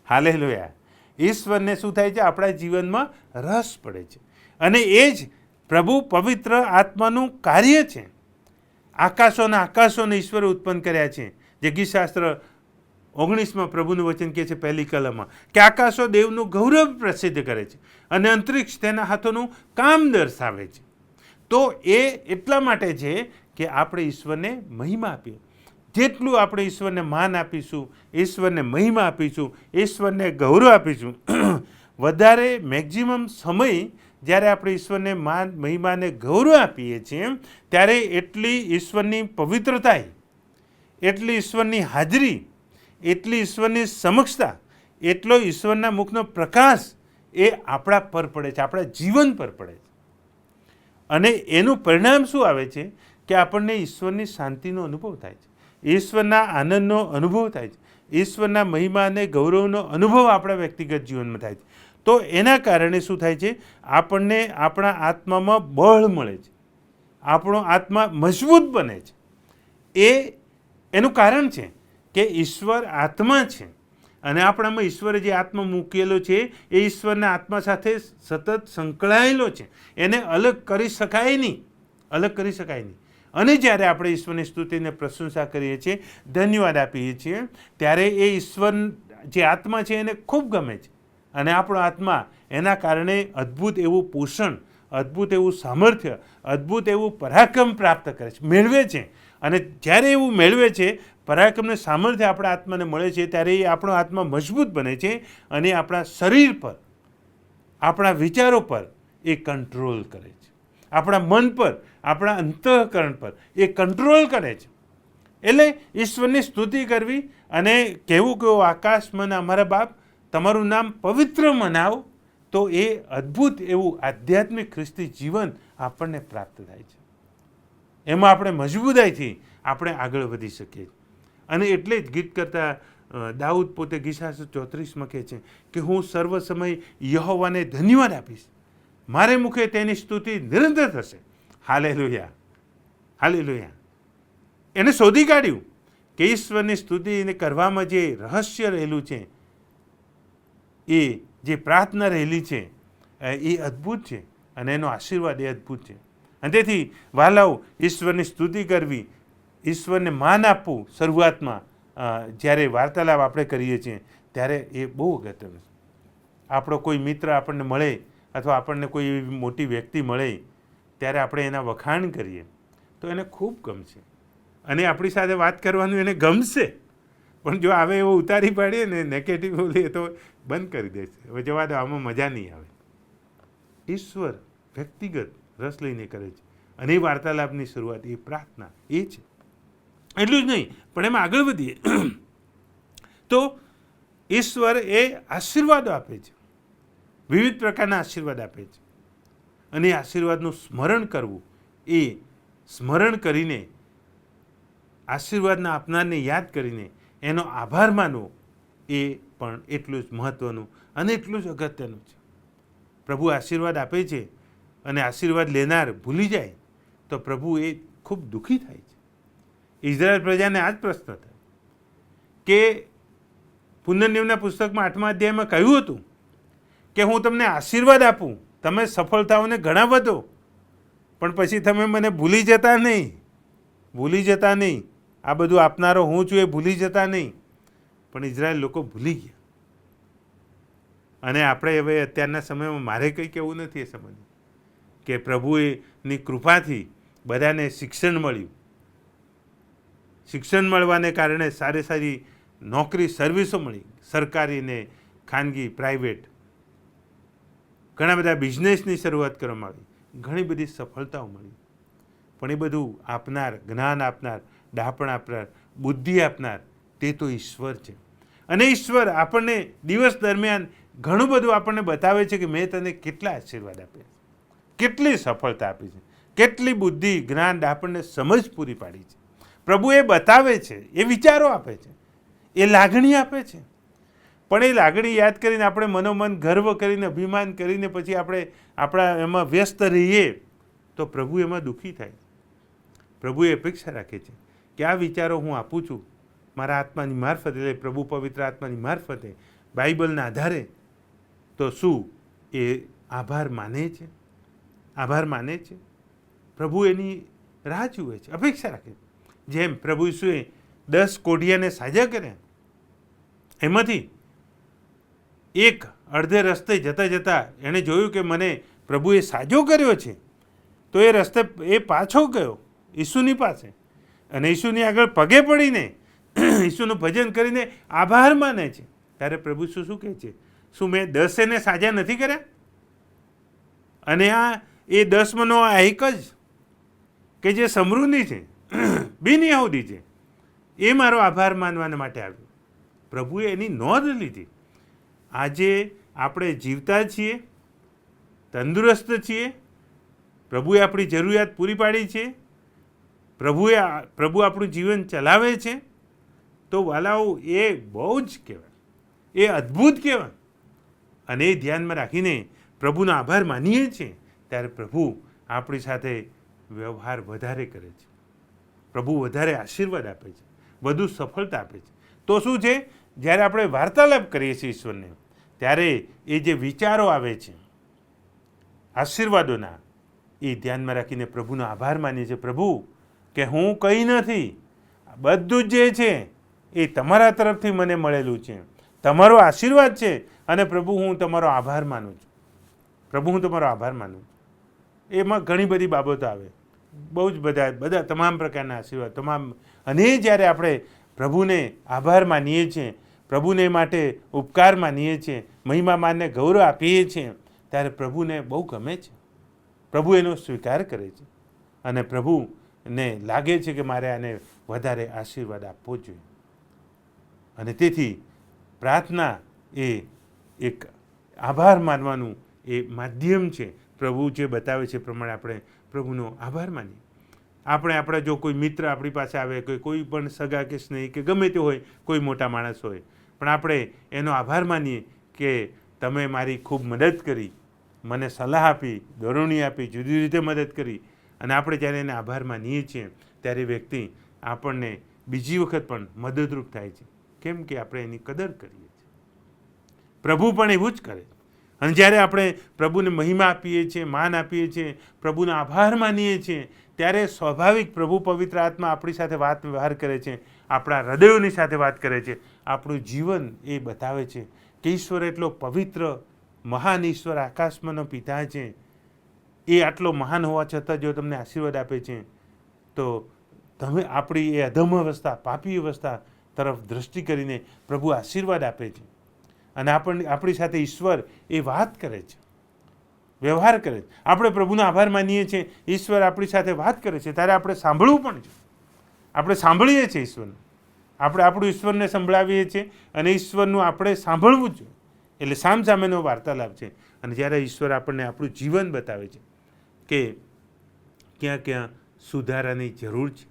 hallelujah. ઈશ્વરને શું થાય છે? આપણા જીવનમાં રસ પડે છે. અને એ જ પ્રભુ પવિત્ર આત્માનું કાર્ય છે. આકાશોના આકાશોને ઈશ્વરે ઉત્પન્ન કર્યા છે. જે ગીતશાસ્ત્ર 19માં પ્રભુનું વચન કહે છે, પહેલી કલમમાં, કે આકાશો દેવનું ગૌરવ પ્રસિદ્ધ કરે છે અને અંતરિક્ષ તેના હાથોનું કામ દર્શાવે છે. તો એ એટલા માટે છે કે આપણે ઈશ્વરને મહિમા આપીએ. જેટલું આપણે ઈશ્વરને માન આપીશું, ઈશ્વરને મહિમા આપીશું, ઈશ્વરને ગૌરવ આપીશું, વધારે મેક્ઝિમમ સમય જ્યારે આપણે ઈશ્વરને માન મહિમાને ગૌરવ આપીએ છીએ ત્યારે એટલી ઈશ્વરની પવિત્રતા, એટલી ઈશ્વરની હાજરી, એટલી ઈશ્વરની સમક્ષતા, એટલો ઈશ્વરના મુખનો પ્રકાશ એ આપણા પર પડે છે, આપણા જીવન પર પડે છે. અને એનું પરિણામ શું આવે છે કે આપણને ઈશ્વરની શાંતિનો અનુભવ થાય છે, ઈશ્વરના આનંદનો અનુભવ થાય છે, ઈશ્વરના મહિમા અને ગૌરવનો અનુભવ આપણા વ્યક્તિગત જીવનમાં થાય છે. તો એના કારણે શું થાય છે? આપણને આપણા આત્મામાં બળ મળે છે, આપણો આત્મા મજબૂત બને છે. એનું કારણ છે કે ઈશ્વર આત્મા છે અને આપણામાં ઈશ્વરે જે આત્મા મૂકેલો છે એ ઈશ્વરના આત્મા સાથે સતત સંકળાયેલો છે. એને અલગ કરી શકાય નહીં, અલગ કરી શકાય નહીં. અને જ્યારે આપણે ઈશ્વરની સ્તુતિને પ્રશંસા કરીએ છીએ, ધન્યવાદ આપીએ છીએ, ત્યારે એ ઈશ્વર જે આત્મા છે એને ખૂબ ગમે છે. અને આપણો આત્મા એના કારણે અદ્ભુત એવું પોષણ, અદ્ભુત એવું સામર્થ્ય, અદ્ભુત એવું પરાક્રમ પ્રાપ્ત કરે છે, મેળવે છે. અને જ્યારે એવું મેળવે છે, પરાક્રમને સામર્થ્ય આપણા આત્માને મળે છે, ત્યારે એ આપણો આત્મા મજબૂત બને છે અને આપણા શરીર પર, આપણા વિચારો પર એ કંટ્રોલ કરે છે, આપણા મન પર, આપણા અંતઃકરણ પર એ કંટ્રોલ કરે છે. એટલે ઈશ્વરની સ્તુતિ કરવી અને કહેવું કે આકાશમાં અમારા બાપ તમારું નામ પવિત્ર મનાવો, તો એ અદ્ભુત એવું આધ્યાત્મિક ખ્રિસ્તી જીવન આપણને પ્રાપ્ત થાય છે. એમાં આપણે મજબૂતાઈથી આપણે આગળ વધી શકીએ. અને એટલે જ ગીત કરતા દાઉદ પોતે ગીતશાસ્ત્ર 34માં કહે છે કે હું સર્વ સમય યહોવાને ધન્યવાદ આપીશ, મારે મુખે તેની સ્તુતિ નિરંતર થશે. Hallelujah, hallelujah. એને શોધી કાઢ્યું કે ઈશ્વરની સ્તુતિને કરવામાં જે રહસ્ય રહેલું છે, એ જે પ્રાર્થના રહેલી છે, એ અદ્ભુત છે અને એનો આશીર્વાદ એ અદ્ભુત છે. અને તેથી વાલાઓ, ઈશ્વરની સ્તુતિ કરવી, ઈશ્વરને માન આપવું શરૂઆતમાં જ્યારે વાર્તાલાપ આપણે કરીએ છીએ ત્યારે એ બહુ અગત્યનું છે. આપણો કોઈ મિત્ર આપણને મળે અથવા આપણને કોઈ એવી મોટી વ્યક્તિ મળે ત્યારે આપણે એના વખાણ કરીએ તો એને ખૂબ ગમશે અને આપણી સાથે વાત કરવાનું એને ગમશે. પણ જો હવે એવો ઉતારી પાડીએ ને, નેગેટિવ બોલીએ તો બંધ કરી દેશે. હવે જવા દો, આમાં મજા નહીં આવે. ઈશ્વર વ્યક્તિગત રસ લઈને કરે છે અને એ વાર્તાલાપની શરૂઆત એ પ્રાર્થના એ છે. એટલું જ નહીં, પણ એમાં આગળ વધીએ તો ઈશ્વર એ આશીર્વાદો આપે છે, વિવિધ પ્રકારના આશીર્વાદ આપે છે. અને એ આશીર્વાદનું સ્મરણ કરવું, એ સ્મરણ કરીને આશીર્વાદના આપનારને યાદ કરીને એનો આભાર માનવો, એ પણ એટલું જ મહત્ત્વનું અને એટલું જ અગત્યનું છે. પ્રભુ આશીર્વાદ આપે છે અને આશીર્વાદ લેનાર ભૂલી જાય તો પ્રભુ એ ખૂબ દુઃખી થાય છે. ઇઝરાયલ પ્રજાને આ જ પ્રશ્ન થયો કે પુનર્નિયમના પુસ્તકમાં 8મા અધ્યાયમાં કહ્યું હતું કે હું તમને આશીર્વાદ આપું, તમે સફળતાઓને ઘણા વધો, પણ પછી તમે મને ભૂલી જતા નહીં. આ બધું આપનારો હું છું એ ભૂલી જતા નહીં. પણ ઇઝરાયલ લોકો ભૂલી ગયા. અને આપણે હવે અત્યારના સમયમાં મારે કંઈ કહેવું નથી એ સમય કે પ્રભુની કૃપાથી બધાને શિક્ષણ મળ્યું. શિક્ષણ મળવાને કારણે સારી નોકરી, સર્વિસો મળી, સરકારી ને ખાનગી, પ્રાઇવેટ. ઘણા બધા બિઝનેસની શરૂઆત કરવામાં આવી, ઘણી બધી સફળતાઓ મળી. પણ એ બધું આપનાર, જ્ઞાન આપનાર, ડહાપણ આપનાર, બુદ્ધિ આપનાર તે તો ઈશ્વર છે. અને ઈશ્વર આપણને દિવસ દરમિયાન ઘણું બધું આપણને બતાવે છે કે મેં તને કેટલા આશીર્વાદ આપ્યા, કેટલી સફળતા આપી છે, કેટલી બુદ્ધિ, જ્ઞાન, આપણને સમજ પૂરી પાડી છે. પ્રભુ એ બતાવે છે, એ વિચારો આપે છે, એ લાગણી આપે છે. પણ એ લાગણી યાદ કરીને આપણે મનોમન ગર્વ કરીને, અભિમાન કરીને પછી આપણે આપણા એમાં વ્યસ્ત રહીએ તો પ્રભુ એમાં દુઃખી થાય. પ્રભુ એ અપેક્ષા રાખે છે કે આ વિચારો હું આપું છું મારા આત્માની મારફતે, એટલે પ્રભુ પવિત્ર આત્માની મારફતે, બાઇબલના આધારે. તો શું એ આભાર માને છે? પ્રભુ એની રાહ જુએ છે, અપેક્ષા રાખે છે. જેમ પ્રભુ ઈસુએ 10 કોઢિયાને સાજા કર્યા, એમાંથી એક અડધે રસ્તે જતાં એણે જોયું કે મને પ્રભુએ સાજો કર્યો છે, તો એ રસ્તે એ પાછો ગયો ઈસુની પાસે અને ઈસુની આગળ પગે પડીને ઈસુનું ભજન કરીને આભાર માને છે. ત્યારે પ્રભુ શું કહે છે? શું મેં 10ને સાજા નથી કર્યા? અને એ 10માંનો આ એક જ કે જે સમૃદ્ધિ છે, બિનયહૂદી છે, એ મારો આભાર માનવાને માટે આવ્યો. પ્રભુએ એની નોંધ લીધી. આજે આપણે જીવતા છીએ, તંદુરસ્ત છીએ, પ્રભુએ આપણી જરૂરિયાત પૂરી પાડી છે, પ્રભુ આપણું જીવન ચલાવે છે, તો વાલાઓ એ બહુ જ કહેવાય, એ અદ્ભુત કહેવાય. અને એ ધ્યાનમાં રાખીને પ્રભુનો આભાર માનીએ છીએ ત્યારે પ્રભુ આપણી સાથે વ્યવહાર વધારે કરે છે, પ્રભુ વધારે આશીર્વાદ આપે છે, વધુ સફળતા આપે છે. તો શું છે? જ્યારે આપણે વાર્તાલાપ કરીએ છીએ ઈશ્વરને, ત્યારે એ જે વિચારો આવે છે આશીર્વાદોના, એ ધ્યાનમાં રાખીને પ્રભુનો આભાર માનીએ છીએ. પ્રભુ કે હું કંઈ નથી, બધું જ જે છે એ તમારા તરફથી મને મળેલું છે, તમારો આશીર્વાદ છે. અને પ્રભુ હું તમારો આભાર માનું છું. એમાં ઘણી બધી બાબતો આવે, બહુ જ બધા તમામ પ્રકારના આશીર્વાદ, તમામ. અને જ્યારે આપણે પ્રભુને આભાર માનીએ છીએ, પ્રભુને માટે ઉપકાર માનીએ છીએ, મહિમા માનને ગૌરવ આપીએ છીએ, ત્યારે પ્રભુને બહુ ગમે છે, પ્રભુ એનો સ્વીકાર કરે છે. અને પ્રભુને લાગે છે કે મારે આને વધારે આશીર્વાદ આપવો જોઈએ. અને તેથી પ્રાર્થના એ એક આભાર માનવાનું એ માધ્યમ છે. પ્રભુ જે બતાવે છે પ્રમાણે આપણે પ્રભુનો આભાર માનીએ. આપણે આપણા જો કોઈ મિત્ર આપણી પાસે આવે, કોઈ પણ સગા કે સ્નેહી કે ગમે તે હોય, કોઈ મોટા માણસ હોય, પણ આપણે એનો આભાર માનીએ કે તમે મારી ખૂબ મદદ કરી, મને સલાહ આપી, દોરવણી આપી, જુદી રીતે મદદ કરી. અને આપણે જ્યારે એને આભાર માનીએ છીએ ત્યારે વ્યક્તિ આપણને બીજી વખત પણ મદદરૂપ થાય છે. કેમ કે આપણે એની કદર કરીએ છીએ. પ્રભુ પણ એવું જ કરે. અને જ્યારે આપણે પ્રભુને મહિમા આપીએ છીએ, માન આપીએ છીએ, પ્રભુનો આભાર માનીએ છીએ, ત્યારે સ્વાભાવિક પ્રભુ પવિત્ર આત્મા આપણી સાથે વાત વ્યવહાર કરે છે, આપણા હૃદયોની સાથે વાત કરે છે, આપણું જીવન એ બતાવે છે કે ઈશ્વર એટલો પવિત્ર, મહાન ઈશ્વર, આકાશમાંનો પિતા છે. એ આટલો મહાન હોવા છતાં જો તમને આશીર્વાદ આપે છે, તો તમે આપણી એ અધમ અવસ્થા, પાપી અવસ્થા તરફ દૃષ્ટિ કરીને પ્રભુ આશીર્વાદ આપે છે. અને આપણી સાથે ઈશ્વર એ વાત કરે છે, વ્યવહાર કરે છે. આપણે પ્રભુનો આભાર માનીએ છીએ, ઈશ્વર આપણી સાથે વાત કરે છે, ત્યારે આપણે સાંભળવું પણ છે. આપણે સાંભળીએ છીએ ઈશ્વરને, આપણે આપણું ઈશ્વરને સંભળાવીએ છીએ અને ઈશ્વરનું આપણે સાંભળવું જોઈએ. એટલે સામસામેનો વાર્તાલાપ છે. અને જ્યારે ઈશ્વર આપણને આપણું જીવન બતાવે છે કે ક્યાં ક્યાં સુધારાની જરૂર છે,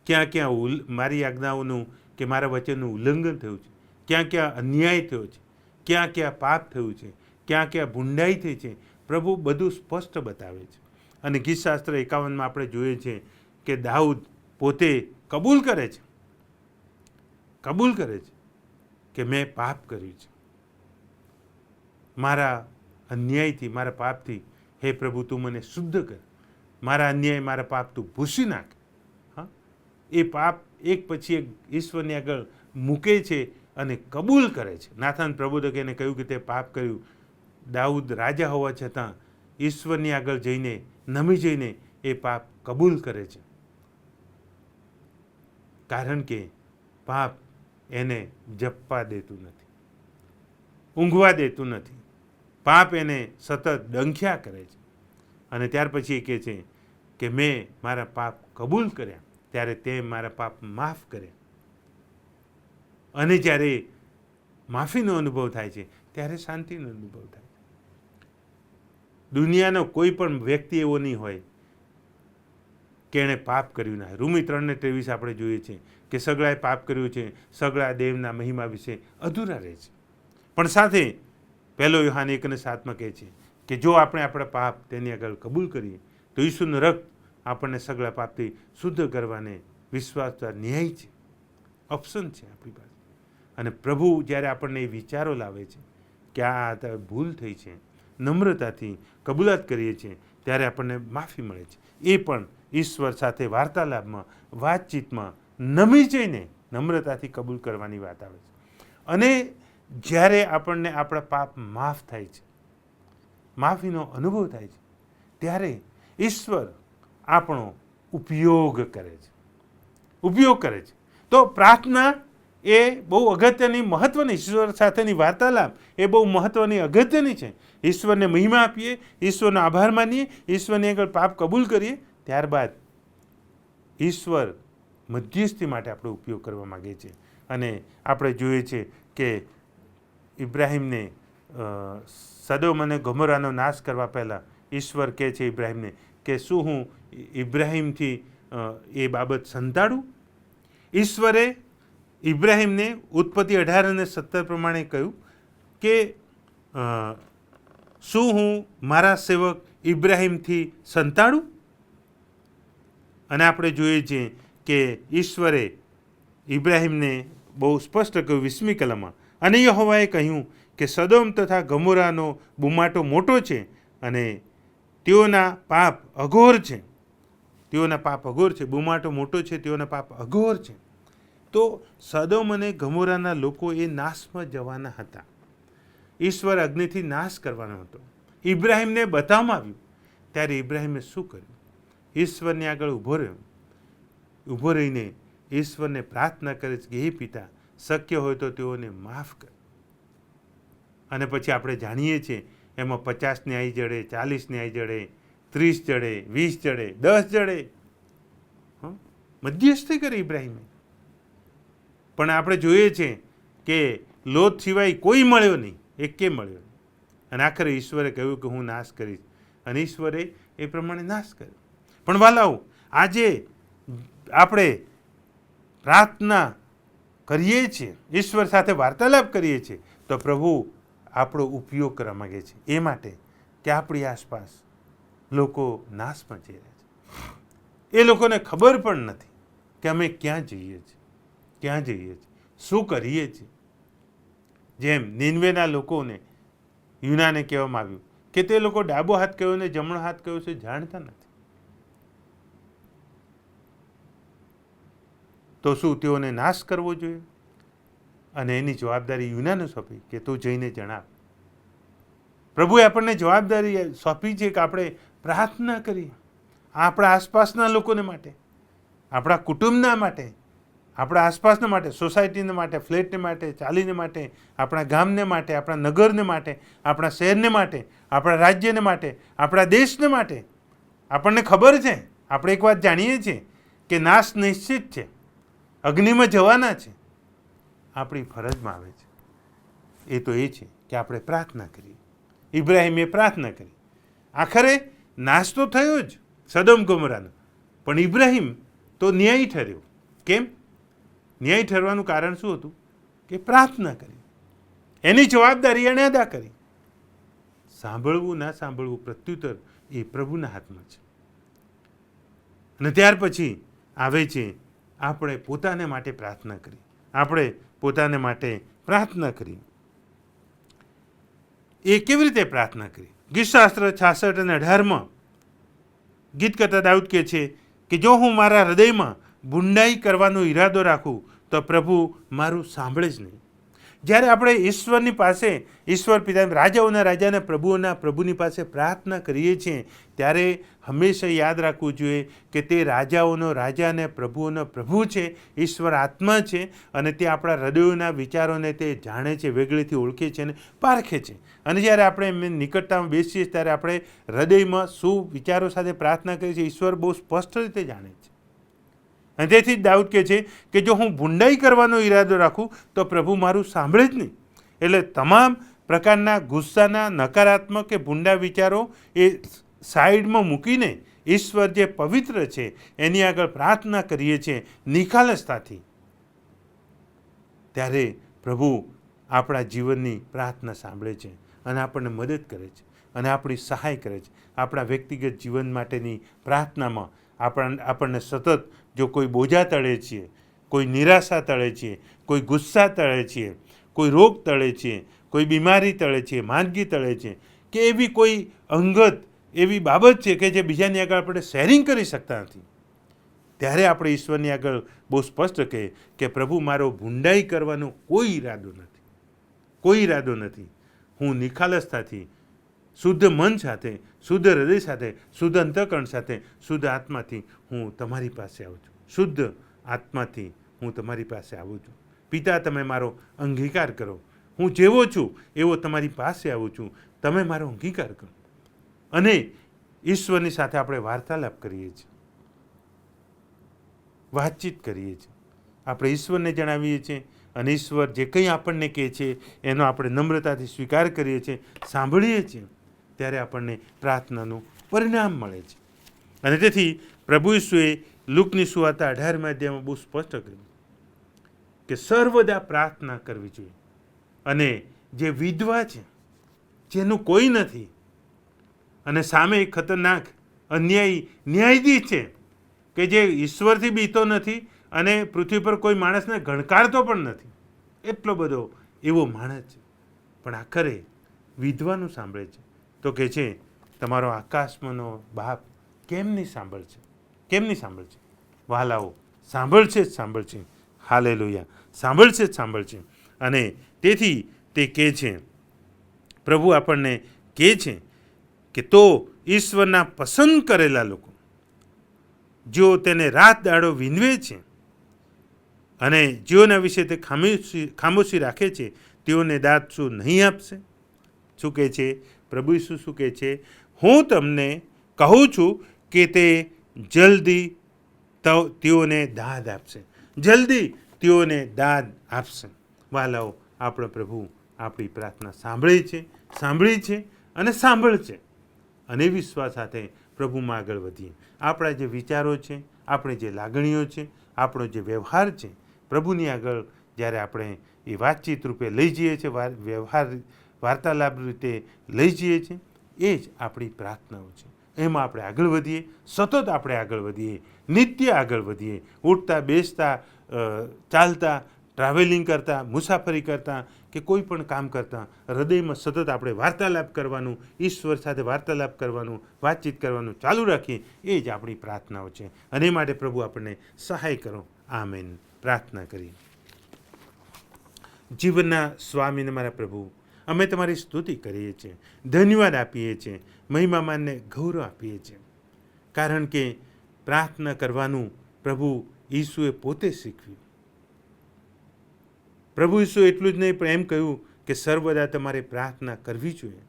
ક્યાં ક્યાં મારી આજ્ઞાઓનું કે મારા વચનનું ઉલ્લંઘન થયું છે, ક્યાં ક્યાં અન્યાય થયો છે, ક્યાં ક્યાં પાપ થયું છે, ક્યાં ક્યાં ભૂંડાઈ થઈ છે, પ્રભુ બધું સ્પષ્ટ બતાવે છે. અને ગીતશાસ્ત્ર 51માં આપણે જોઈએ છીએ કે દાઉદ પોતે કબૂલ કરે છે કે મેં પાપ કર્યું છે, મારા અન્યાયથી, મારા પાપથી હે પ્રભુ તું મને શુદ્ધ કર, મારા અન્યાય, મારા પાપ તું ભૂસી નાખ. હા, એ પાપ એક પછી એક ઈશ્વરની આગળ મૂકે છે અને કબૂલ કરે છે. નાથાન પ્રબોધકે એને કહ્યું કે તે પાપ કર્યું. દાઉદ રાજા હોવા છતાં ઈશ્વરની આગળ જઈને, નમી જઈને એ પાપ કબૂલ કરે છે, કારણ કે પાપ એને જપવા દેતું નથી, ઊંઘવા દેતું નથી. પાપ એને સતત ડંખ્યા કરે છે. અને ત્યાર પછી એ કહે છે કે મેં મારા પાપ કબૂલ કર્યા, ત્યારે તે મારા પાપ માફ કર્યા. અને જ્યારે માફીનો અનુભવ થાય છે ત્યારે શાંતિનો અનુભવ થાય છે. દુનિયાનો કોઈ પણ વ્યક્તિ એવો નહીં હોય કે એણે પાપ કર્યું ના. રૂમી 3:23 આપણે જોઈએ છીએ કે સગળાએ પાપ કર્યું છે, સગળા દેવના મહિમા વિશે અધૂરા રહે છે. પણ સાથે 1 યોહાન 1:7 કહે છે કે જો આપણે આપણા પાપ તેની આગળ કબૂલ કરીએ તો ઈસુનું રક્ત આપણને સગળા પાપથી શુદ્ધ કરવાને વિશ્વાસતા ન્યાય છે, ઓપ્શન છે આપણી પાસે. અને પ્રભુ જ્યારે આપણને એ વિચારો લાવે છે કે આ ભૂલ થઈ છે, નમ્રતાથી કબૂલાત કરીએ છીએ, ત્યારે આપણને માફી મળે છે. એ પણ ઈશ્વર સાથે વાર્તાલાપમાં, વાતચીતમાં નમી જઈને નમ્રતાથી કબૂલ કરવાની વાત આવે છે. અને જ્યારે આપણને આપણા પાપ માફ થાય છે, માફીનો અનુભવ થાય છે, ત્યારે ઈશ્વર આપણો ઉપયોગ કરે છે. તો પ્રાર્થના એ બહુ અગત્યની, મહત્વની, ઈશ્વર સાથેની વાર્તાલાપ એ બહુ મહત્વની, અગત્યની છે. ઈશ્વરને મહિમા આપીએ, ઈશ્વરનો આભાર માનીએ, ઈશ્વરની આગળ પાપ કબૂલ કરીએ, ત્યારબાદ ઈશ્વર મધ્યસ્થી માટે આપણો ઉપયોગ કરવા માગે છે. અને આપણે જોઈએ છે કે ઇબ્રાહીમને સદોમ અને ગોમોરાનો નાશ કરવા પહેલાં ઈશ્વર કહે છે ઇબ્રાહીમને કે શું હું ઇબ્રાહીમથી એ બાબત સંતાડું? ઈશ્વરે ઇબ્રાહીમને ઉત્પત્તિ 18:17 પ્રમાણે કહ્યું કે શું હું મારા સેવક ઇબ્રાહીમથી સંતાડું? અને આપણે જોઈએ છીએ કે ઈશ્વરે ઇબ્રાહીમને બહુ સ્પષ્ટ કહ્યું 20મી કલમમાં, અને યહોવાએ કહ્યું કે સદોમ તથા ગમોરાનો બુમાટો મોટો છે અને તેઓના પાપ અઘોર છે. બુમાટો મોટો છે, તેઓના પાપ અઘોર છે. તો સદોમ અને ગમોરાના લોકો એ નાશમાં જવાના હતા. ઈશ્વર અગ્નિથી નાશ કરવાનો હતો. ઇબ્રાહીમને બતાવવામાં આવ્યું. ત્યારે ઇબ્રાહીમે શું કર્યું? ઈશ્વરની આગળ ઊભો રહીને ઈશ્વરને પ્રાર્થના કરે છે કે હે પિતા, શક્ય હોય તો તેઓને માફ કર. અને પછી આપણે જાણીએ છીએ એમાં 50 ન્યાય જડે, 40 ન્યાય જડે, 30 જડે, 20 જડે, 10 જડે. મધ્યસ્થી કરી ઇબ્રાહીમે. પણ આપણે જોઈએ છીએ કે લોત સિવાય કોઈ મળ્યો નહીં, એકે મળ્યો નહીં. અને આખરે ઈશ્વરે કહ્યું કે હું નાશ કરીશ, અને ઈશ્વરે એ પ્રમાણે નાશ કર્યો. પણ વાલાઓ, આજે આપણે પ્રાર્થના કરીએ છીએ, ઈશ્વર સાથે વાર્તાલાપ કરીએ છીએ, તો પ્રભુ આપણો ઉપયોગ કરવા માગે છે. એ માટે કે આપણી આસપાસ લોકો નાશમાં જઈ રહ્યા છે. એ લોકોને ખબર પણ નથી કે અમે ક્યાં જઈએ છીએ, શું કરીએ છીએ. જેમ નીનવેના લોકોને યુનાને કહેવામાં આવ્યું કે તે લોકો ડાબો હાથ કયો ને જમણો હાથ કયો છે જાણતા નથી. તો શું તેઓને નાશ કરવો જોઈએ? અને એની જવાબદારી યુનાને સોંપી કે તું જઈને જણાવ. પ્રભુએ આપણને જવાબદારી સોંપી છે કે આપણે પ્રાર્થના કરીએ આપણા આસપાસના લોકોને માટે, આપણા કુટુંબના માટે, આપણા આસપાસના માટે, સોસાયટીને માટે, ફ્લેટને માટે, ચાલીને માટે, આપણા ગામને માટે, આપણા નગરને માટે, આપણા શહેરને માટે, આપણા રાજ્યને માટે, આપણા દેશને માટે. આપણને ખબર છે, આપણે એક વાત જાણીએ છીએ કે નાશ નિશ્ચિત છે, અગ્નિમાં જવાના છે. આપણી ફરજમાં આવે છે એ તો એ છે કે આપણે પ્રાર્થના કરીએ. ઇબ્રાહીમે પ્રાર્થના કરી. આખરે નાશ તો થયો જ સદોમ ગોમોરાનો, પણ ઇબ્રાહીમ તો ન્યાયી ઠર્યો. કેમ? ન્યાય ઠરવાનું કારણ શું હતું? કે પ્રાર્થના કરી, એની જવાબદારી એણે અદા કરી. સાંભળવું ના સાંભળવું પ્રત્યુત્તર એ પ્રભુના હાથમાં છે. અને ત્યાર પછી આવે છે, આપણે પોતાને માટે પ્રાર્થના કરી. આપણે પોતાને માટે પ્રાર્થના કરી. એ કેવી રીતે પ્રાર્થના કરી? ગીતશાસ્ત્ર 66 અને 18 ગીત કરતા દાઉદ કહે છે કે જો હું મારા હૃદયમાં બુંડાઈ કરવાનો ઈરાદો રાખું તો પ્રભુ મારું સાંભળે જ નહીં. જ્યારે આપણે ઈશ્વરની પાસે, ઈશ્વર પિતા, રાજાઓના રાજાને પ્રભુઓના પ્રભુની પાસે પ્રાર્થના કરીએ છીએ ત્યારે હંમેશા યાદ રાખવું જોઈએ કે તે રાજાઓનો રાજા અને પ્રભુઓનો પ્રભુ છે, ઈશ્વર આત્મા છે અને તે આપણા હૃદયોના વિચારોને તે જાણે છે, વેગળીથી ઓળખે છે અને પારખે છે. અને જ્યારે આપણે એમની નિકટતામાં બેસીએ ત્યારે આપણે હૃદયમાં શું વિચારો સાથે પ્રાર્થના કરીએ છીએ ઈશ્વર બહુ સ્પષ્ટ રીતે જાણે છે. અને તેથી જ દાઉદ કહે છે કે જો હું ભૂંડાઈ કરવાનો ઈરાદો રાખું તો પ્રભુ મારું સાંભળે જ નહીં. એટલે તમામ પ્રકારના ગુસ્સાના, નકારાત્મક કે ભૂંડા વિચારો એ સાઈડમાં મૂકીને ઈશ્વર જે પવિત્ર છે એની આગળ પ્રાર્થના કરીએ છીએ નિખાલસતાથી, ત્યારે પ્રભુ આપણા જીવનની પ્રાર્થના સાંભળે છે અને આપણને મદદ કરે છે અને આપણી સહાય કરે છે. આપણા વ્યક્તિગત જીવન માટેની પ્રાર્થનામાં આપણને સતત જો કોઈ બોજા તળે છીએ, કોઈ નિરાશા તળે છીએ, કોઈ ગુસ્સા તળે છીએ, કોઈ રોગ તળે છીએ, કોઈ બીમારી તળે છીએ, માંદગી તળે છે કે એવી કોઈ અંગત એવી બાબત છે કે જે બીજાની આગળ આપણે શેરિંગ કરી શકતા નથી, ત્યારે આપણે ઈશ્વરની આગળ બહુ સ્પષ્ટ કહીએ કે પ્રભુ મારો ભૂંડાઈ કરવાનો કોઈ ઈરાદો નથી, કોઈ ઈરાદો નથી. હું નિખાલસતાથી, શુદ્ધ મન સાથે, શુદ્ધ હૃદય સાથે, શુદ્ધ અંતઃકરણ સાથે, શુદ્ધ આત્માથી હું તમારી પાસે આવું છું. શુદ્ધ આત્માથી હું તમારી પાસે આવું છું. પિતા, તમે મારો અંગીકાર કરો. હું જેવો છું એવો તમારી પાસે આવું છું. તમે મારો અંગીકાર કરો. અને ઈશ્વરની સાથે આપણે વાર્તાલાપ કરીએ છીએ, વાતચીત કરીએ છીએ. આપણે ઈશ્વરને જણાવીએ છીએ અને ઈશ્વર જે કંઈ આપણને કહે છે એનો આપણે નમ્રતાથી સ્વીકાર કરીએ છીએ, સાંભળીએ છીએ, ત્યારે આપણને પ્રાર્થનાનું પરિણામ મળે છે. અને તેથી પ્રભુ ઈસુએ લુકની સુવાર્તા 18મા અધ્યાયમાં બહુ સ્પષ્ટ કર્યું કે સર્વદા પ્રાર્થના કરવી જોઈએ. અને જે વિધવા છે, જેનું કોઈ નથી અને સામે એક ખતરનાક અન્યાયી ન્યાયાધીશ છે કે જે ઈશ્વરથી બીતો નથી અને પૃથ્વી પર કોઈ માણસને ગણકારતો પણ નથી, એટલો બધો એવો માણસ છે, પણ આખરે વિધવાનું સાંભળે છે. તો કે છે તમારો આકાશમાંનો બાપ કેમ નહીં સાંભળશે, કેમ નહીં સાંભળશે? વહાલાઓ, સાંભળશે જ સાંભળશે. હાલેલુયા, સાંભળશે જ સાંભળશે. અને તેથી તે કહે છે, પ્રભુ આપણને કહે છે કે તો ઈશ્વરના પસંદ કરેલા લોકો જેઓ તેને રાત દાડો વિનવે છે અને જેઓના વિશે તે ખામોશી રાખે છે તેઓને દાદ શું નહીં આપશે? શું કહે છે પ્રભુ ઈસુ? શું કહે છે? હું તમને કહું છું કે તે જલ્દી તેઓને દાદ આપશે, જલ્દી તેઓને દાદ આપશે. વાલાઓ, આપણો પ્રભુ આપણી પ્રાર્થના સાંભળે છે, સાંભળી છે અને સાંભળશે. અને વિશ્વાસ સાથે પ્રભુમાં આગળ વધીએ. આપણા જે વિચારો છે, આપણી જે લાગણીઓ છે, આપણો જે વ્યવહાર છે, પ્રભુની આગળ જ્યારે આપણે એ વાતચીત રૂપે લઈ જઈએ છીએ, વ્યવહાર વાર્તાલાપ રીતે લઈ જઈએ છીએ, એ જ આપણી પ્રાર્થનાઓ છે. એમાં આપણે આગળ વધીએ, સતત આપણે આગળ વધીએ, નિત્ય આગળ વધીએ, ઉઠતા, બેસતા, ચાલતા, ટ્રાવેલિંગ કરતા, મુસાફરી કરતા કે કોઈ પણ કામ કરતા હૃદયમાં સતત આપણે વાર્તાલાપ કરવાનું, ઈશ્વર સાથે વાર્તાલાપ કરવાનું, વાતચીત કરવાનું ચાલુ રાખીએ. એ જ આપણી પ્રાર્થનાઓ છે. અને એ માટે પ્રભુ આપણને સહાય કરો. આમેન. પ્રાર્થના કરીએ. જીવનના સ્વામીને મારા પ્રભુ, અમે તમારી સ્તુતિ કરીએ છીએ, ધન્યવાદ આપીએ છીએ, મહિમામાનને ગૌરવ આપીએ છીએ, કારણ કે પ્રાર્થના કરવાનું પ્રભુ ઈસુએ પોતે શીખવ્યું. પ્રભુ ઈસુ એટલું જ નહીં પણ એમ કહ્યું કે સર્વદા તમારે પ્રાર્થના કરવી જોઈએ.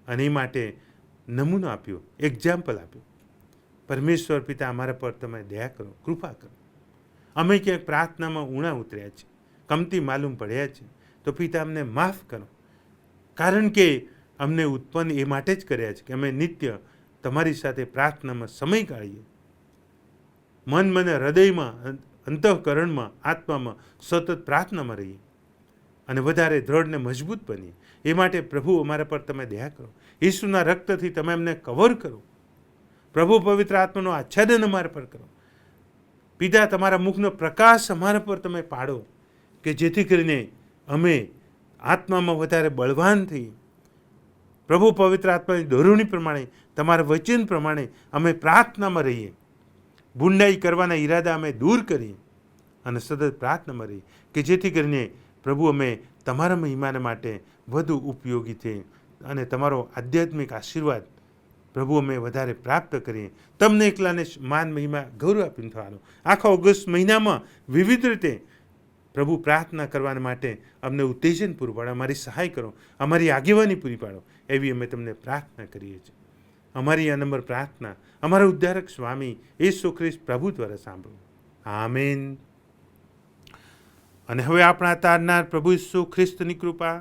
અને એ માટે નમૂનો આપ્યો, એક્ઝામ્પલ આપ્યું. પરમેશ્વર પિતા, અમારા પર તમે દયા કરો, કૃપા કરો. અમે ક્યાંક પ્રાર્થનામાં ઊણા ઉતર્યા છે, કમતી માલુમ પડ્યા છે, તો પિતા અમને માફ કરો, કારણ કે અમને ઉત્પન્ન એ માટે જ કર્યા છે કે અમે નિત્ય તમારી સાથે પ્રાર્થનામાં સમય કાઢીએ, મન મને હૃદયમાં, અંતઃકરણમાં, આત્મામાં સતત પ્રાર્થનામાં રહીએ અને વધારે દ્રઢ ને મજબૂત બનીએ. એ માટે પ્રભુ અમારા પર તમે દયા કરો. ઈસુના રક્તથી તમે અમને કવર કરો. પ્રભુ પવિત્ર આત્માનો આચ્છાદન અમારા પર કરો. પિતા, તમારા મુખનો પ્રકાશ અમારા પર તમે પાડો, કે જેથી કરીને અમે આત્મામાં વધારે બળવાન થઈએ. પ્રભુ, પવિત્ર આત્માની દોરવણી પ્રમાણે, તમારા વચન પ્રમાણે અમે પ્રાર્થનામાં રહીએ. ભૂંડાઈ કરવાના ઈરાદા અમે દૂર કરીએ અને સતત પ્રાર્થનામાં રહીએ, કે જેથી કરીને પ્રભુ અમે તમારા મહિમાને માટે વધુ ઉપયોગી થઈએ અને તમારો આધ્યાત્મિક આશીર્વાદ પ્રભુ અમે વધારે પ્રાપ્ત કરીએ. તમને એકલાને માન, મહિમા, ગૌરવ આપીને થવાનો. આખા ઓગસ્ટ મહિનામાં વિવિધ રીતે પ્રભુ પ્રાર્થના કરવા માટે અમને ઉત્તેજન પૂરું પાડો, અમારી સહાય કરો, અમારી આગેવાની પૂરી પાડો, એવી અમે તમને પ્રાર્થના કરીએ છીએ. અમારી આ નંબર પ્રાર્થના અમારા ઉદ્ધારક સ્વામી યેસુ ખ્રિસ્ત પ્રભુ દ્વારા સાંભળો. આમેન. અને હવે આપણા તારનાર પ્રભુ ઈસુ ખ્રિસ્તની કૃપા,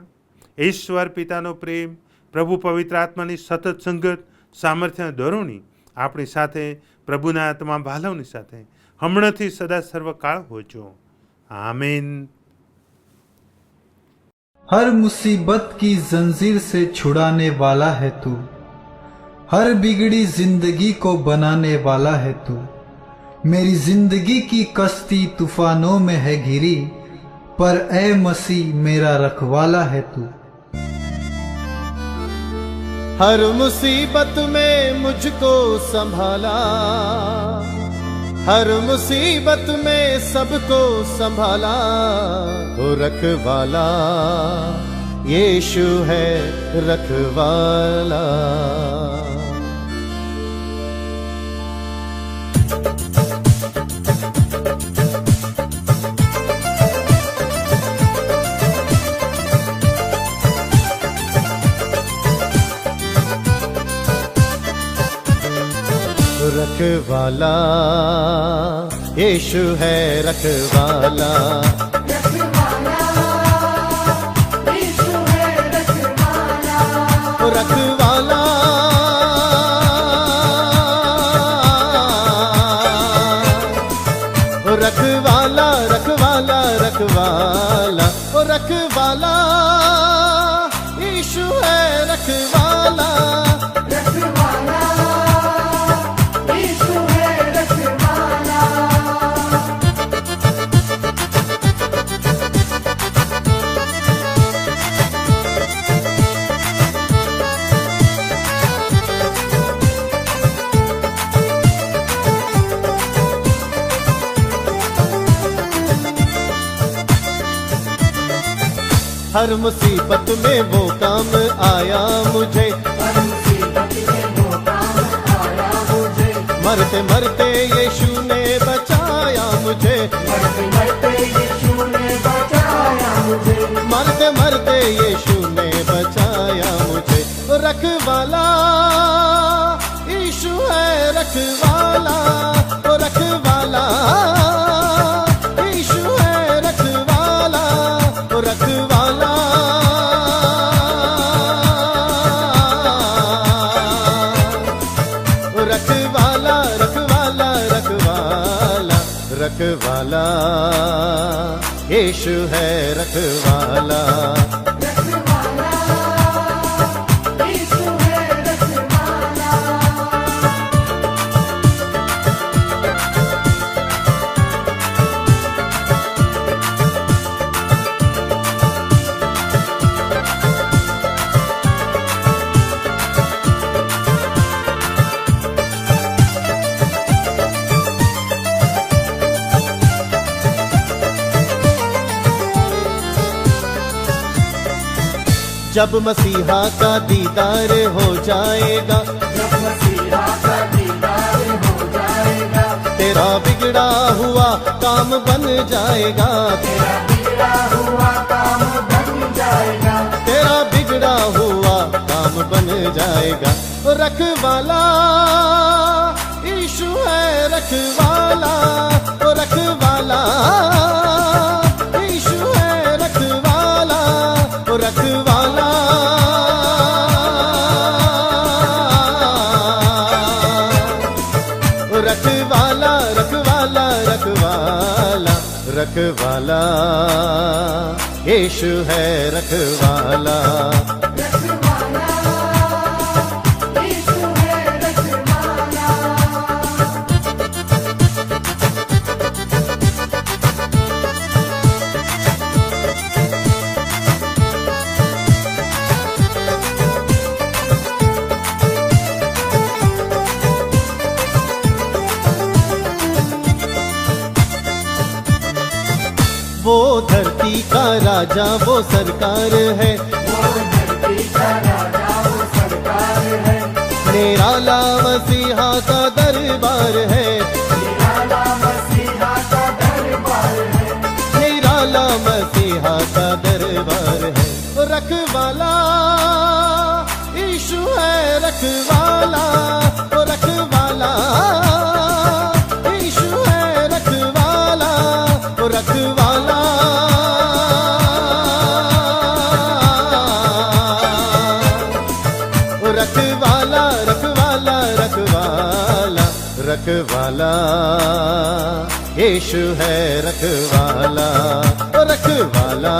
ઈશ્વર પિતાનો પ્રેમ, પ્રભુ પવિત્ર આત્માની સતત સંગત, સામર્થ્ય દોરવણી આપણી સાથે, પ્રભુના તમામ ભાલવની સાથે હમણાંથી સદા સર્વકાળ હોજો. आमीन. हर मुसीबत की जंजीर से छुड़ाने वाला है तू, हर बिगड़ी जिंदगी को बनाने वाला है तू. मेरी जिंदगी की कश्ती तूफानों में है घिरी, पर ए मसीह मेरा रखवाला है तू. हर मुसीबत में मुझको संभाला, हर मुसीबत में सबको संभाला, वो रखवाला यीशु है रखवाला. रखवाला यीशु है रखवाला, यीशु है रखवाला, रखवाला रखवाला रखवाला रखवाला रखवाला यीशु है रखवाला. हर मुसीबत में वो काम आया मुझे, हर मुसीबत में वो काम आया मुझे, मरते मरते यीशु ने बचाया मुझे, मरते मरते यीशु ने बचाया मुझे, मरते मरते यीशु ने बचाया मुझे. रखवाला यीशु है रखवाला, रखवाला यीशु है रखवाला, रखवाला रखवाला रखवाला रखवाला रखवाला यीशु है रखवाला. यीशु है रखवाला. जब मसीहा का दीदार हो जाएगा, जब मसीहा का दीदार हो जाएगा, तेरा बिगड़ा हुआ काम बन जाएगा, तेरा बिगड़ा हुआ काम बन जाएगा, तेरा बिगड़ा हुआ काम बन जाएगा. रखवाला यीशु है रखवाला, रखवाला यीशु है रखवाला, रखवाला रखवाला रखवाला रखवाला रखवाला यीशु है रखवाला. यीशु है रखवाला. धरती का राजा वो सरकार है, वो धरती का राजा वो सरकार है, निराला मसीहा का दरबार है, निराला मसीहा का दरबार है, निराला मसीहा का दरबार है। रखवाला यीशु है, रखवाला, ओ रखवाला यीशु है, रखवाला, ओ रखवाला। ओ रखवाला, रखवाला, रखवाला, रखवाला यीशु है, रखवाला, ओ रखवाला।